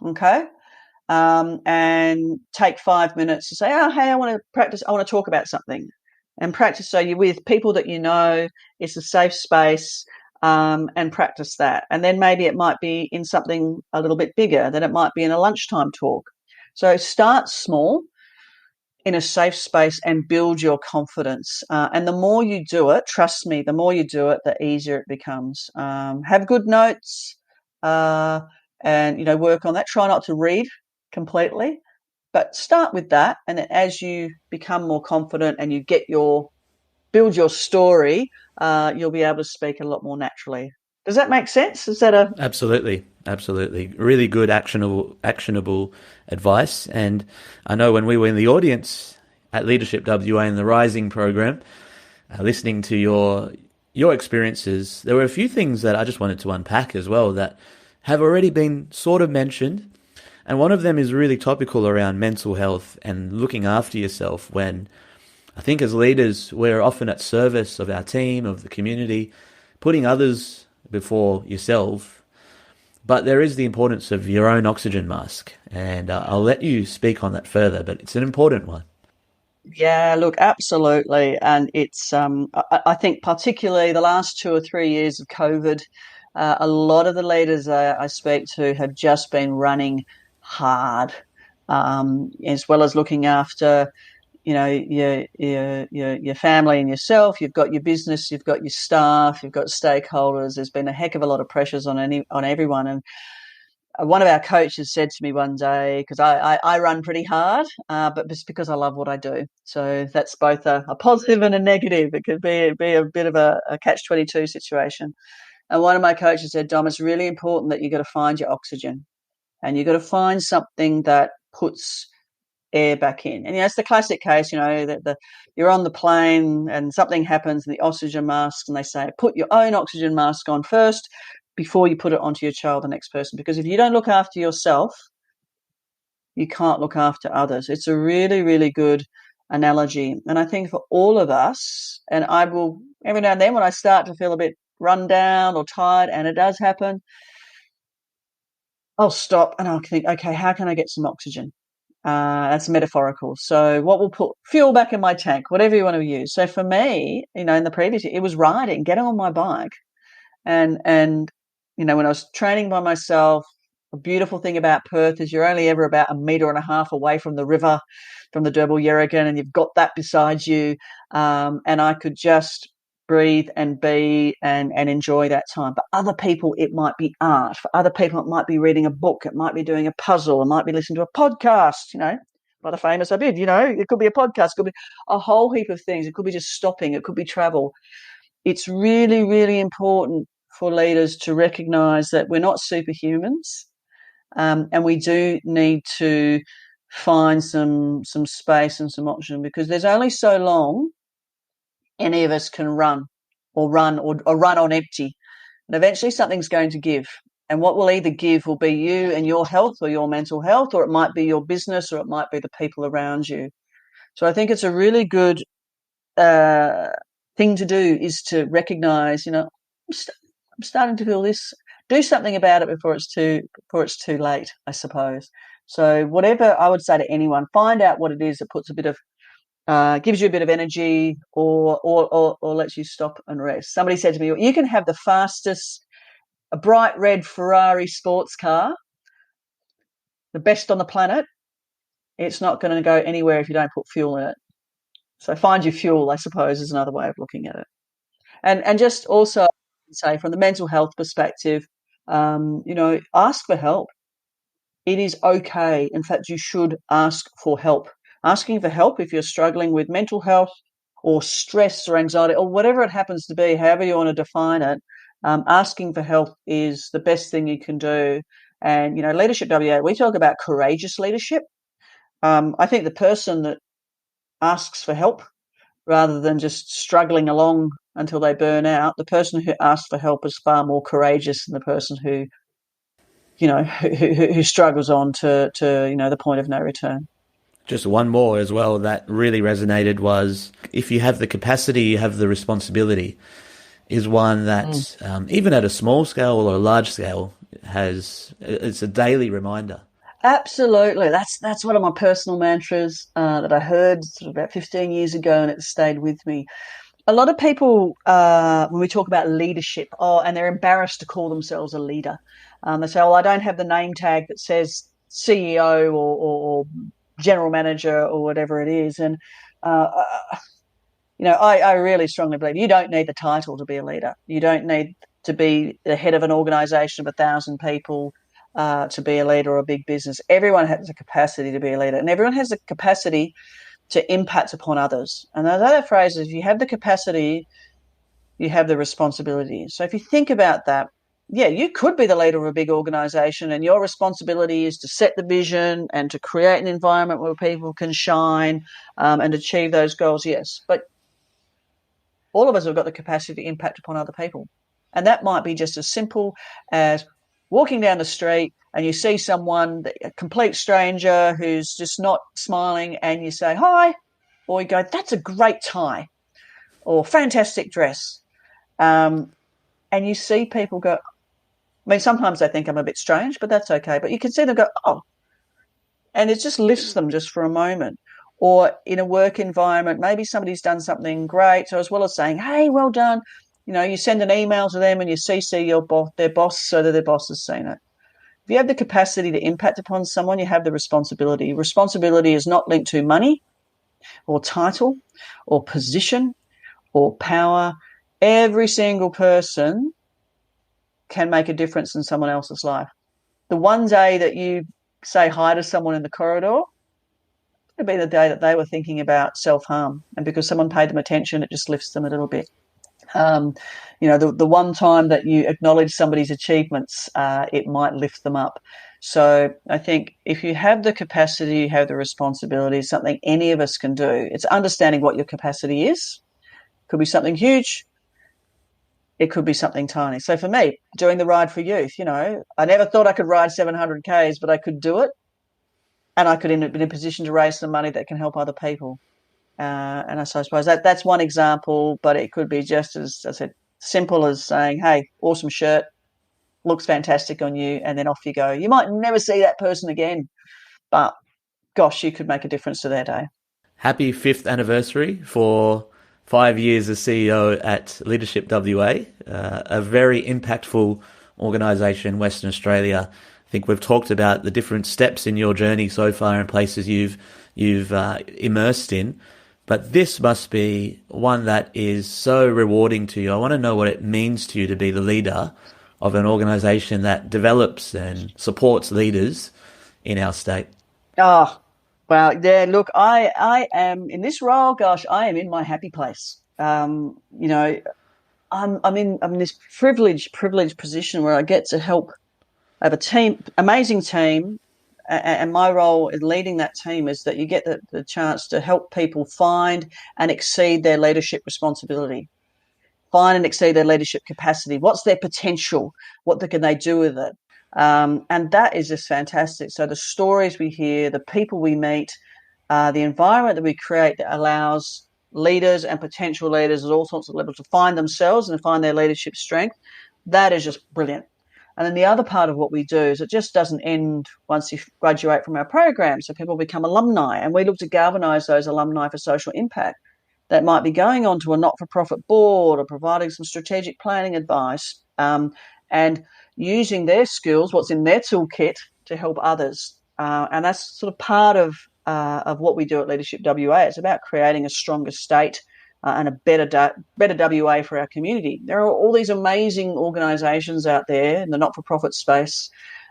okay? And take 5 minutes to say, hey, I want to practice, I want to talk about something, and practice. So you're with people that it's a safe space. And practice that. And then maybe it might be in something a little bit bigger, then it might be in a lunchtime talk. So start small in a safe space and build your confidence. And the more you do it, trust me, the more you do it, the easier it becomes. Have good notes and, work on that. Try not to read completely, but start with that. And as you become more confident and you build your story, you'll be able to speak a lot more naturally. Does that make sense? Is that Absolutely. Really good actionable advice. And I know when we were in the audience at Leadership WA in the Rising program, listening to your experiences, there were a few things that I just wanted to unpack as well that have already been sort of mentioned. And one of them is really topical around mental health and looking after yourself, when I think as leaders, we're often at service of our team, of the community, putting others before yourself. But there is the importance of your own oxygen mask. And I'll let you speak on that further, but it's an important one. Yeah, look, absolutely. And it's, I think particularly the last 2 or 3 years of COVID, a lot of the leaders I speak to have just been running hard, as well as looking after your family and yourself. You've got your business, you've got your staff, you've got stakeholders. There's been a heck of a lot of pressures on everyone. And one of our coaches said to me one day, because I run pretty hard, but just because I love what I do. So that's both a positive and a negative. It could be a bit of a catch-22 situation. And one of my coaches said, Dom, it's really important that you've got to find your oxygen, and you've got to find something that puts air back in. And it's the classic case, that you're on the plane and something happens and the oxygen mask, and they say put your own oxygen mask on first before you put it onto your child, the next person, because if you don't look after yourself, you can't look after others. It's a really, really good analogy. And I think for all of us, and I will, every now and then when I start to feel a bit run down or tired, and it does happen, I'll stop and I'll think, okay, how can I get some oxygen? That's metaphorical. So what will put fuel back in my tank, whatever you want to use. So for me, in the previous year, it was riding, getting on my bike. And when I was training by myself, the beautiful thing about Perth is you're only ever about 1.5 meters away from the river, from the Derbyl Yerrigan, and you've got that beside you. And I could just breathe and be and enjoy that time. For other people, it might be art. For other people, it might be reading a book. It might be doing a puzzle. It might be listening to a podcast, by the famous Abid, it could be a podcast, it could be a whole heap of things. It could be just stopping. It could be travel. It's really, really important for leaders to recognise that we're not superhumans, and we do need to find some space and some oxygen, because there's only so long any of us can run on empty. And eventually something's going to give. And what will either give will be you and your health or your mental health, or it might be your business, or it might be the people around you. So I think it's a really good thing to do, is to recognise, I'm starting to feel this. Do something about it before it's too late, I suppose. So whatever I would say to anyone, find out what it is that puts a bit of gives you a bit of energy or lets you stop and rest. Somebody said to me, you can have the fastest, a bright red Ferrari sports car, the best on the planet. It's not going to go anywhere if you don't put fuel in it. So find your fuel, I suppose, is another way of looking at it. And just also say from the mental health perspective, ask for help. It is okay. In fact, you should ask for help. Asking for help if you're struggling with mental health or stress or anxiety or whatever it happens to be, however you want to define it, asking for help is the best thing you can do. And, Leadership WA, we talk about courageous leadership. I think the person that asks for help rather than just struggling along until they burn out, the person who asks for help is far more courageous than the person who struggles on to the point of no return. Just one more as well that really resonated was, if you have the capacity, you have the responsibility, is one that even at a small scale or a large scale it's a daily reminder. Absolutely. That's one of my personal mantras that I heard sort of about 15 years ago, and it stayed with me. A lot of people, when we talk about leadership, and they're embarrassed to call themselves a leader. They say, I don't have the name tag that says CEO or general manager or whatever it is. And, I really strongly believe you don't need the title to be a leader. You don't need to be the head of an organisation of 1,000 people to be a leader or a big business. Everyone has the capacity to be a leader, and everyone has the capacity to impact upon others. And those other phrases, if you have the capacity, you have the responsibility. So if you think about that, you could be the leader of a big organisation, and your responsibility is to set the vision and to create an environment where people can shine and achieve those goals, yes. But all of us have got the capacity to impact upon other people. And that might be just as simple as walking down the street and you see someone, a complete stranger who's just not smiling, and you say, hi, or you go, that's a great tie, or fantastic dress. And you see people go, sometimes they think I'm a bit strange, but that's okay. But you can see them go, oh, and it just lifts them just for a moment. Or in a work environment, maybe somebody's done something great. So as well as saying, hey, well done, you send an email to them and you CC their boss so that their boss has seen it. If you have the capacity to impact upon someone, you have the responsibility. Responsibility is not linked to money or title or position or power. Every single person can make a difference in someone else's life. The one day that you say hi to someone in the corridor, it'll be the day that they were thinking about self-harm, and because someone paid them attention, it just lifts them a little bit. The one time that you acknowledge somebody's achievements, it might lift them up. So I think if you have the capacity, you have the responsibility, something any of us can do. It's understanding what your capacity is. It could be something huge. It could be something tiny. So for me, doing the Ride for Youth, I never thought I could ride 700 Ks, but I could do it. And I could end up in a position to raise some money that can help other people. And I suppose that's one example, but it could be just as I said, simple as saying, hey, awesome shirt, looks fantastic on you, and then off you go. You might never see that person again, but gosh, you could make a difference to their day. Happy 5th anniversary for 5 years as CEO at Leadership WA, a very impactful organisation in Western Australia. I think we've talked about the different steps in your journey so far and places you've immersed in, but this must be one that is so rewarding to you. I want to know what it means to you to be the leader of an organisation that develops and supports leaders in our state. Oh, well, yeah, look, I am in this role, gosh, I am in my happy place. I'm in this privileged position where I get to help. I have a team, amazing team, and my role in leading that team is that you get the chance to help people find and exceed their leadership responsibility, find and exceed their leadership capacity. What's their potential? What can they do with it? And that is just fantastic. So the stories we hear, the people we meet, the environment that we create that allows leaders and potential leaders at all sorts of levels to find themselves and find their leadership strength, that is just brilliant. And then the other part of what we do is it just doesn't end once you graduate from our program. So people become alumni, and we look to galvanise those alumni for social impact that might be going on to a not-for-profit board or providing some strategic planning advice, and using their skills, what's in their toolkit, to help others. And that's sort of part of what we do at Leadership WA. It's about creating a stronger state and a better WA for our community. There are all these amazing organisations out there in the not-for-profit space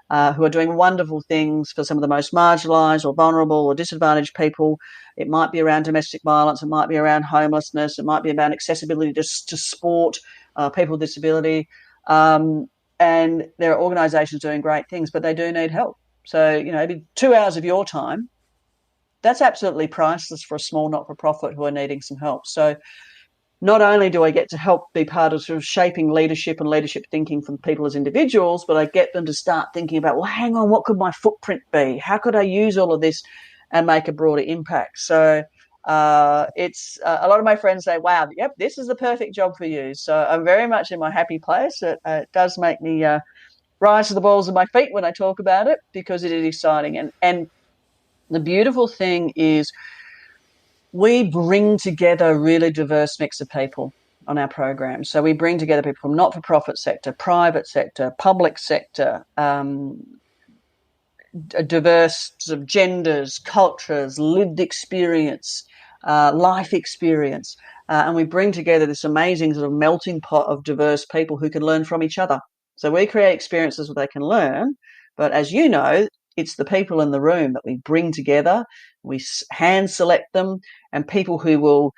who are doing wonderful things for some of the most marginalised or vulnerable or disadvantaged people. It might be around domestic violence. It might be around homelessness. It might be about accessibility to sport, people with disability. And there are organisations doing great things, but they do need help. So, it'd be 2 hours of your time. That's absolutely priceless for a small not-for-profit who are needing some help. So not only do I get to help be part of sort of shaping leadership and leadership thinking from people as individuals, but I get them to start thinking about, well, hang on, what could my footprint be? How could I use all of this and make a broader impact? So it's a lot of my friends say, wow, yep, this is the perfect job for you. So I'm very much in my happy place. It does make me rise to the balls of my feet when I talk about it, because it is exciting. And the beautiful thing is we bring together a really diverse mix of people on our program. So we bring together people from not-for-profit sector, private sector, public sector, diverse sort of genders, cultures, lived experience, life experience. And we bring together this amazing sort of melting pot of diverse people who can learn from each other. So we create experiences where they can learn. But as you know, it's the people in the room that we bring together. We hand select them, and people who will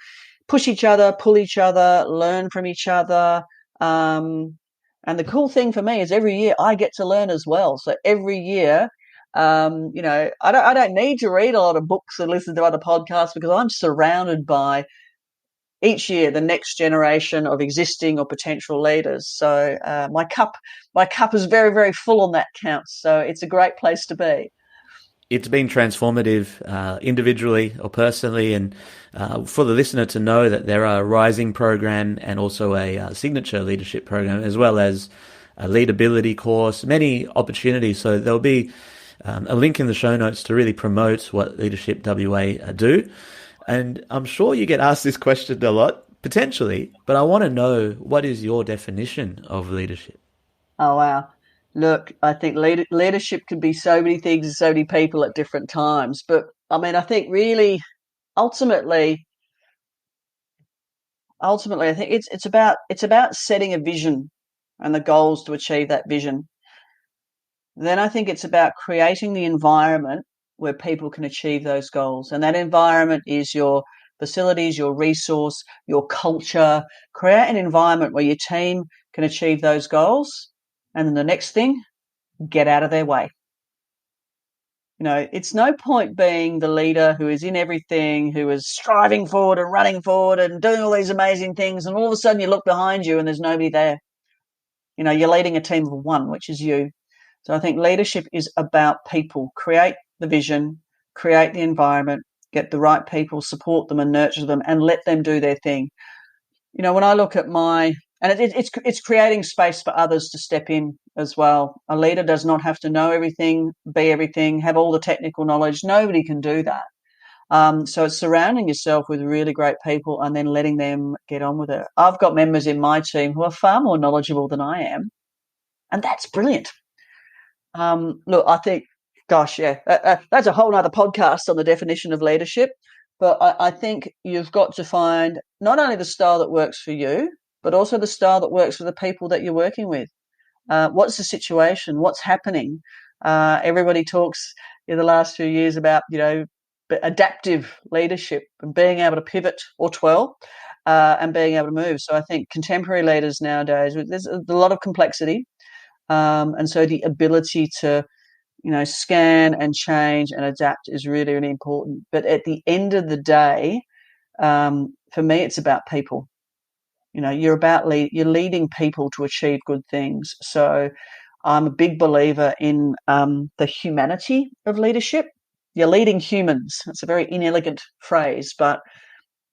push each other, pull each other, learn from each other. And the cool thing for me is every year I get to learn as well. So every year, I don't need to read a lot of books and listen to other podcasts, because I'm surrounded by each year the next generation of existing or potential leaders. So my cup is very, very full on that count. So it's a great place to be. It's been transformative individually or personally, and for the listener to know that there are a rising program and also a signature leadership program, as well as a leadability course, many opportunities. So there'll be a link in the show notes to really promote what Leadership WA do. And I'm sure you get asked this question a lot, potentially, but I want to know, what is your definition of leadership? Oh, wow. Look, I think leadership can be so many things and so many people at different times. But I mean, I think really, ultimately, I think it's about setting a vision and the goals to achieve that vision. Then I think it's about creating the environment where people can achieve those goals. And that environment is your facilities, your resource, your culture. Create an environment where your team can achieve those goals. And then the next thing, get out of their way. It's no point being the leader who is in everything, who is striving forward and running forward and doing all these amazing things, and all of a sudden you look behind you and there's nobody there. You're leading a team of one, which is you. So I think leadership is about people. Create the vision, create the environment, get the right people, support them and nurture them, and let them do their thing. When I look at it's creating space for others to step in as well. A leader does not have to know everything, be everything, have all the technical knowledge. Nobody can do that. So it's surrounding yourself with really great people and then letting them get on with it. I've got members in my team who are far more knowledgeable than I am, and that's brilliant. Look, I think, gosh, yeah, that's a whole other podcast on the definition of leadership. But I think you've got to find not only the style that works for you, but also the style that works for the people that you're working with. What's the situation? What's happening? Everybody talks in the last few years about, adaptive leadership and being able to pivot or twirl and being able to move. So I think contemporary leaders nowadays, there's a lot of complexity. And so the ability to, scan and change and adapt is really, really important. But at the end of the day, for me, it's about people. You're leading people to achieve good things. So I'm a big believer in the humanity of leadership. You're leading humans. It's a very inelegant phrase, but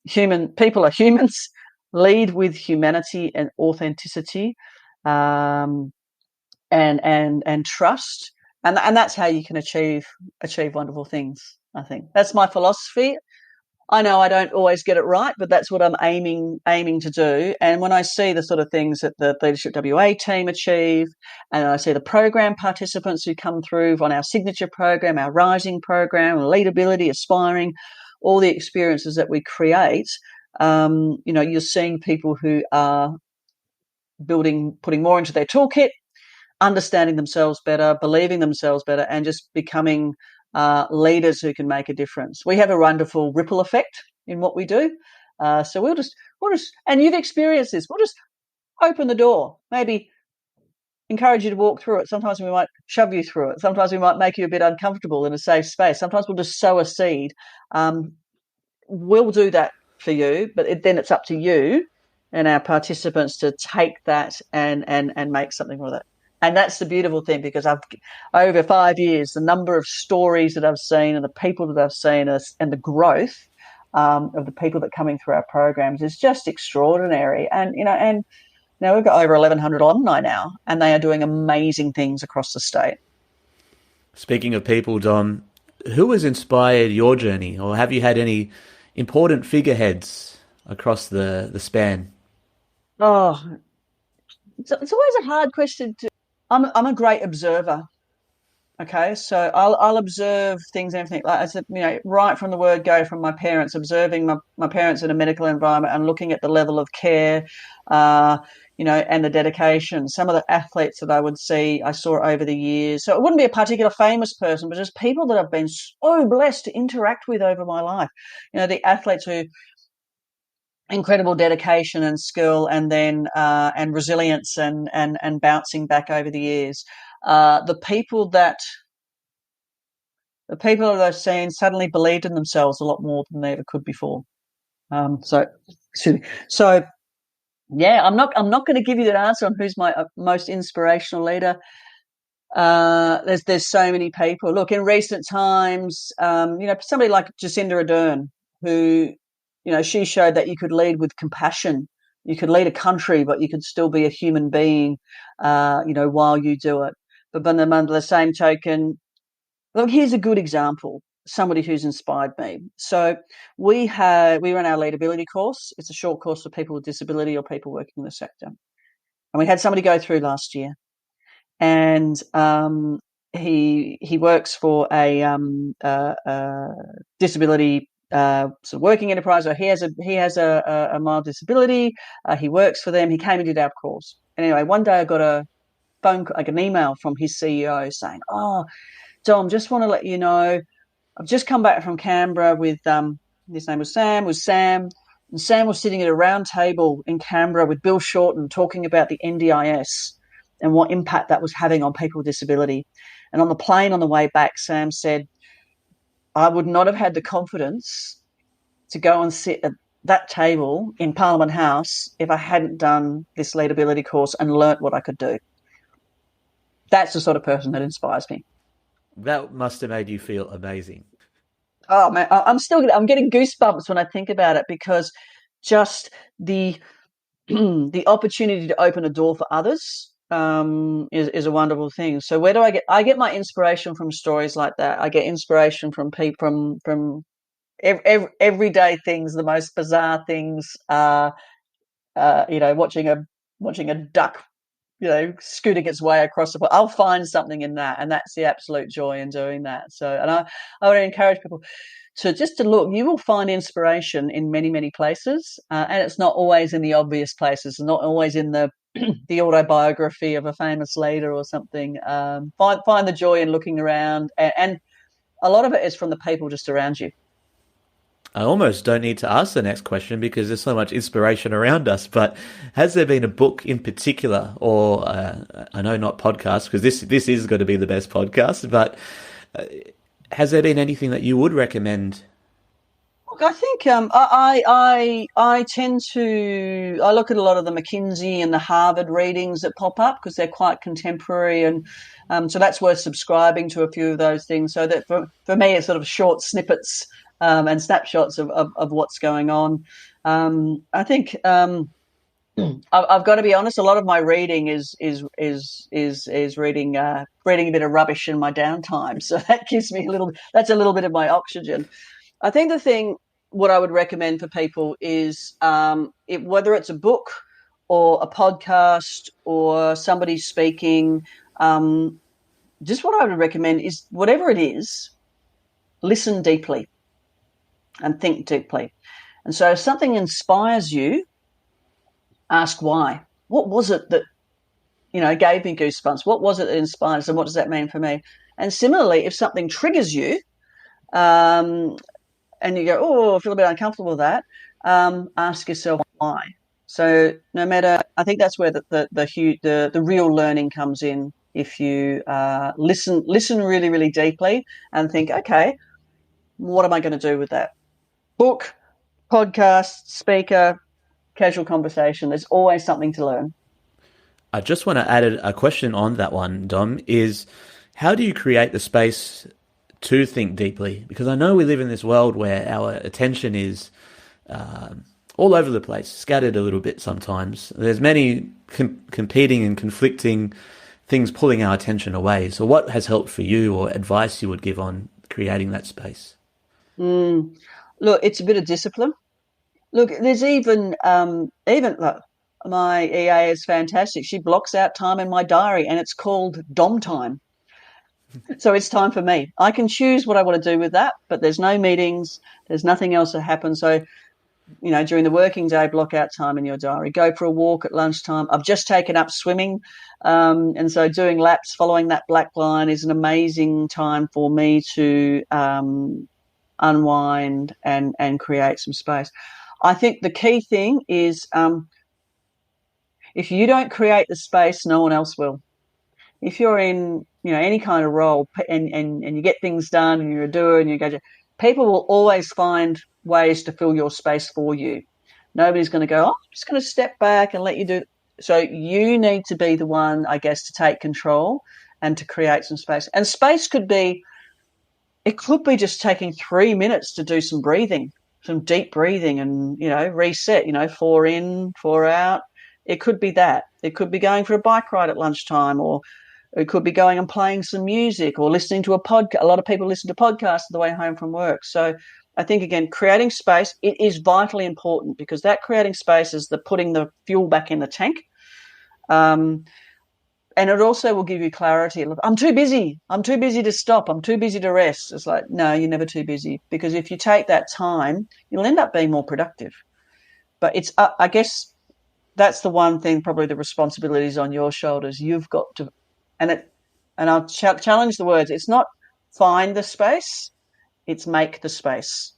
people are humans. Lead with humanity and authenticity. and trust, and that's how you can achieve wonderful things. I think that's my philosophy. I know I don't always get it right, but that's what I'm aiming to do. And when I see the sort of things that the Leadership WA team achieve, and I see the program participants who come through on our signature program, our rising program, leadability, aspiring, all the experiences that we create, you're seeing people who are putting more into their toolkit, understanding themselves better, believing themselves better, and just becoming leaders who can make a difference. We have a wonderful ripple effect in what we do. So we'll just, and you've experienced this, we'll just open the door, maybe encourage you to walk through it. Sometimes we might shove you through it. Sometimes we might make you a bit uncomfortable in a safe space. Sometimes we'll just sow a seed. We'll do that for you, but then it's up to you and our participants to take that and make something with it. And that's the beautiful thing, because I've, over 5 years, the number of stories that I've seen and the people that I've seen and the growth of the people that are coming through our programs is just extraordinary. And now we've got over 1,100 alumni now, and they are doing amazing things across the state. Speaking of people, Dom, who has inspired your journey, or have you had any important figureheads across the span? Oh, it's always a hard question to. I'm a great observer. Okay, so I'll observe things and everything. Like I said, right from the word go, from my parents, observing my parents in a medical environment and looking at the level of care, and the dedication. Some of the athletes that I saw over the years. So it wouldn't be a particular famous person, but just people that I've been so blessed to interact with over my life. The athletes who incredible dedication and skill, and then and resilience and bouncing back over the years. The people that I've seen suddenly believed in themselves a lot more than they ever could before. So yeah, I'm not going to give you that answer on who's my most inspirational leader. There's so many people. Look, in recent times, somebody like Jacinda Ardern, who, she showed that you could lead with compassion. You could lead a country, but you could still be a human being, while you do it. But under the same token, look, here's a good example, somebody who's inspired me. So we run our leadability course. It's a short course for people with disability or people working in the sector. And we had somebody go through last year, and he works for a disability sort of working enterprise, or he has a mild disability. He works for them. He came and did our course. Anyway, one day I got an email from his CEO saying, "Oh, Dom, just want to let you know, I've just come back from Canberra with his name was Sam. And Sam was sitting at a round table in Canberra with Bill Shorten talking about the NDIS and what impact that was having on people with disability. And on the plane on the way back, Sam said, I would not have had the confidence to go and sit at that table in Parliament House if I hadn't done this leadability course and learnt what I could do." That's the sort of person that inspires me. That must have made you feel amazing. Oh man, I'm getting goosebumps when I think about it, because just the opportunity to open a door for others is a wonderful thing. So where do I get my inspiration from? Stories like that. I get inspiration from people from everyday things, the most bizarre things. Watching a duck, scooting its way across the. I'll find something in that, and that's the absolute joy in doing that. So, and I would encourage people to look. You will find inspiration in many, many places, and it's not always in the obvious places. Not always in the the autobiography of a famous leader or something. Find the joy in looking around, and a lot of it is from the people just around you. I almost don't need to ask the next question because there's so much inspiration around us, but has there been a book in particular, or I know not podcast, because this is going to be the best podcast, but has there been anything that you would recommend? Look, I think I tend to look at a lot of the McKinsey and the Harvard readings that pop up because they're quite contemporary, and so that's worth subscribing to a few of those things. So that for me, it's sort of short snippets and snapshots of what's going on. I think I've got to be honest. A lot of my reading is reading reading a bit of rubbish in my downtime. So that gives me That's a little bit of my oxygen. I think what I would recommend for people is whether it's a book or a podcast or somebody speaking. Just what I would recommend is whatever it is, listen deeply and think deeply. And so if something inspires you, ask why. What was it that, gave me goosebumps? What was it that inspired us, and what does that mean for me? And similarly, if something triggers you, and you go, oh, I feel a bit uncomfortable with that, ask yourself why. So no matter, I think that's where the real learning comes in. If you listen really, really deeply and think, okay, what am I going to do with that? Book, podcast, speaker, casual conversation. There's always something to learn. I just want to add a question on that one, Dom, is how do you create the space to think deeply? Because I know we live in this world where our attention is all over the place, scattered a little bit sometimes. There's many competing and conflicting things pulling our attention away. So what has helped for you, or advice you would give on creating that space? Look, it's a bit of discipline. Look, there's even look, my EA is fantastic. She blocks out time in my diary, and it's called Dom time. So it's time for me. I can choose what I want to do with that, but there's no meetings. There's nothing else that happens. So, during the working day, block out time in your diary. Go for a walk at lunchtime. I've just taken up swimming. And so doing laps, following that black line is an amazing time for me to unwind and create some space. I think the key thing is if you don't create the space, no one else will. If you're in, any kind of role and you get things done and you're a doer and you go, people will always find ways to fill your space for you. Nobody's going to go, I'm just going to step back and let you do. So you need to be the one, I guess, to take control and to create some space. And space could be just taking 3 minutes to do some breathing, some deep breathing and, reset, 4 in, 4 out. It could be that. It could be going for a bike ride at lunchtime, or it could be going and playing some music or listening to a podcast. A lot of people listen to podcasts on the way home from work. So I think, again, creating space, it is vitally important, because that creating space is putting the fuel back in the tank. And it also will give you clarity. I'm too busy. I'm too busy to stop. I'm too busy to rest. It's like, no, you're never too busy, because if you take that time, you'll end up being more productive. But it's, I guess, that's the one thing, probably the responsibility is on your shoulders. You've got to, and I'll challenge the words. It's not find the space, it's make the space.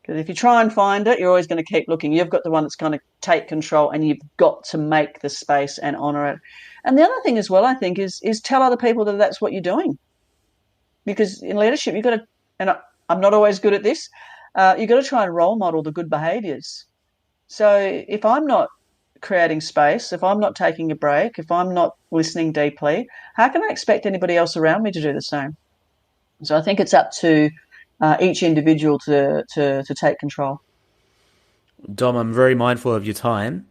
Because if you try and find it, you're always going to keep looking. You've got the one that's going to take control, and you've got to make the space and honour it. And the other thing as well, I think, is tell other people that that's what you're doing. Because in leadership, you've got to, and I'm not always good at this, you've got to try and role model the good behaviours. So if I'm not creating space, if I'm not taking a break, if I'm not listening deeply, how can I expect anybody else around me to do the same? So I think it's up to each individual to take control. Dom, I'm very mindful of your time.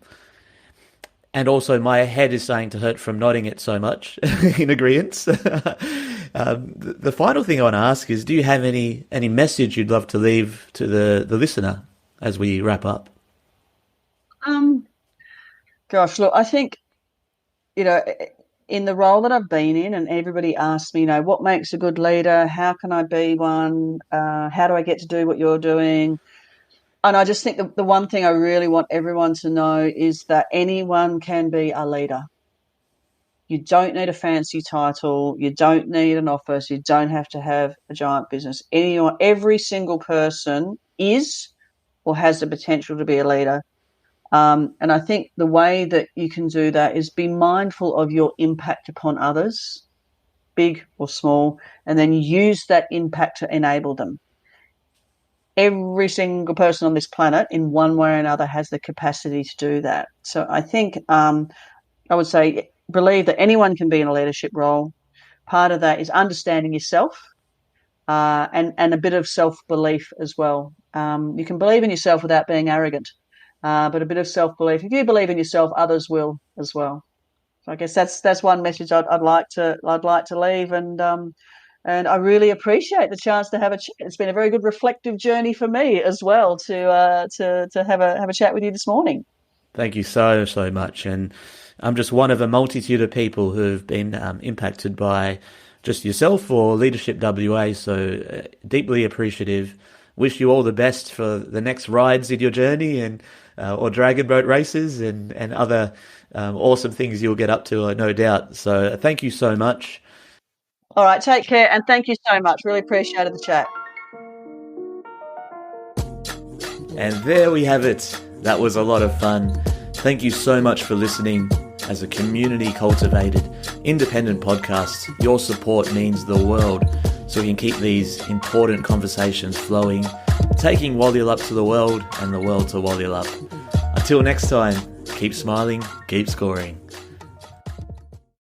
And also my head is starting to hurt from nodding it so much in agreement. The final thing I want to ask is, do you have any message you'd love to leave to the listener as we wrap up? Gosh, look, I think, in the role that I've been in, and everybody asks me, what makes a good leader? How can I be one? How do I get to do what you're doing? And I just think the one thing I really want everyone to know is that anyone can be a leader. You don't need a fancy title. You don't need an office. You don't have to have a giant business. Every single person is or has the potential to be a leader. And I think the way that you can do that is be mindful of your impact upon others, big or small, and then use that impact to enable them. Every single person on this planet, in one way or another, has the capacity to do that. So I think I would say believe that anyone can be in a leadership role. Part of that is understanding yourself and a bit of self-belief as well. You can believe in yourself without being arrogant. but a bit of self-belief. If you believe in yourself, others will as well. So I guess that's one message I'd like to leave, and I really appreciate the chance to have a chat. It's been a very good reflective journey for me as well to have a chat with you this morning. Thank you so much, and I'm just one of a multitude of people who've been impacted by just yourself or Leadership WA. So deeply appreciative. Wish you all the best for the next rides in your journey, and or dragon boat races and other awesome things you'll get up to, no doubt. So thank you so much. All right, take care, and thank you so much. Really appreciated the chat. And there we have it. That was a lot of fun. Thank you so much for listening. As a community-cultivated, independent podcast, your support means the world, so we can keep these important conversations flowing, taking Wallyup to the world and the world to Wallyup. Until next time, keep smiling, keep scoring.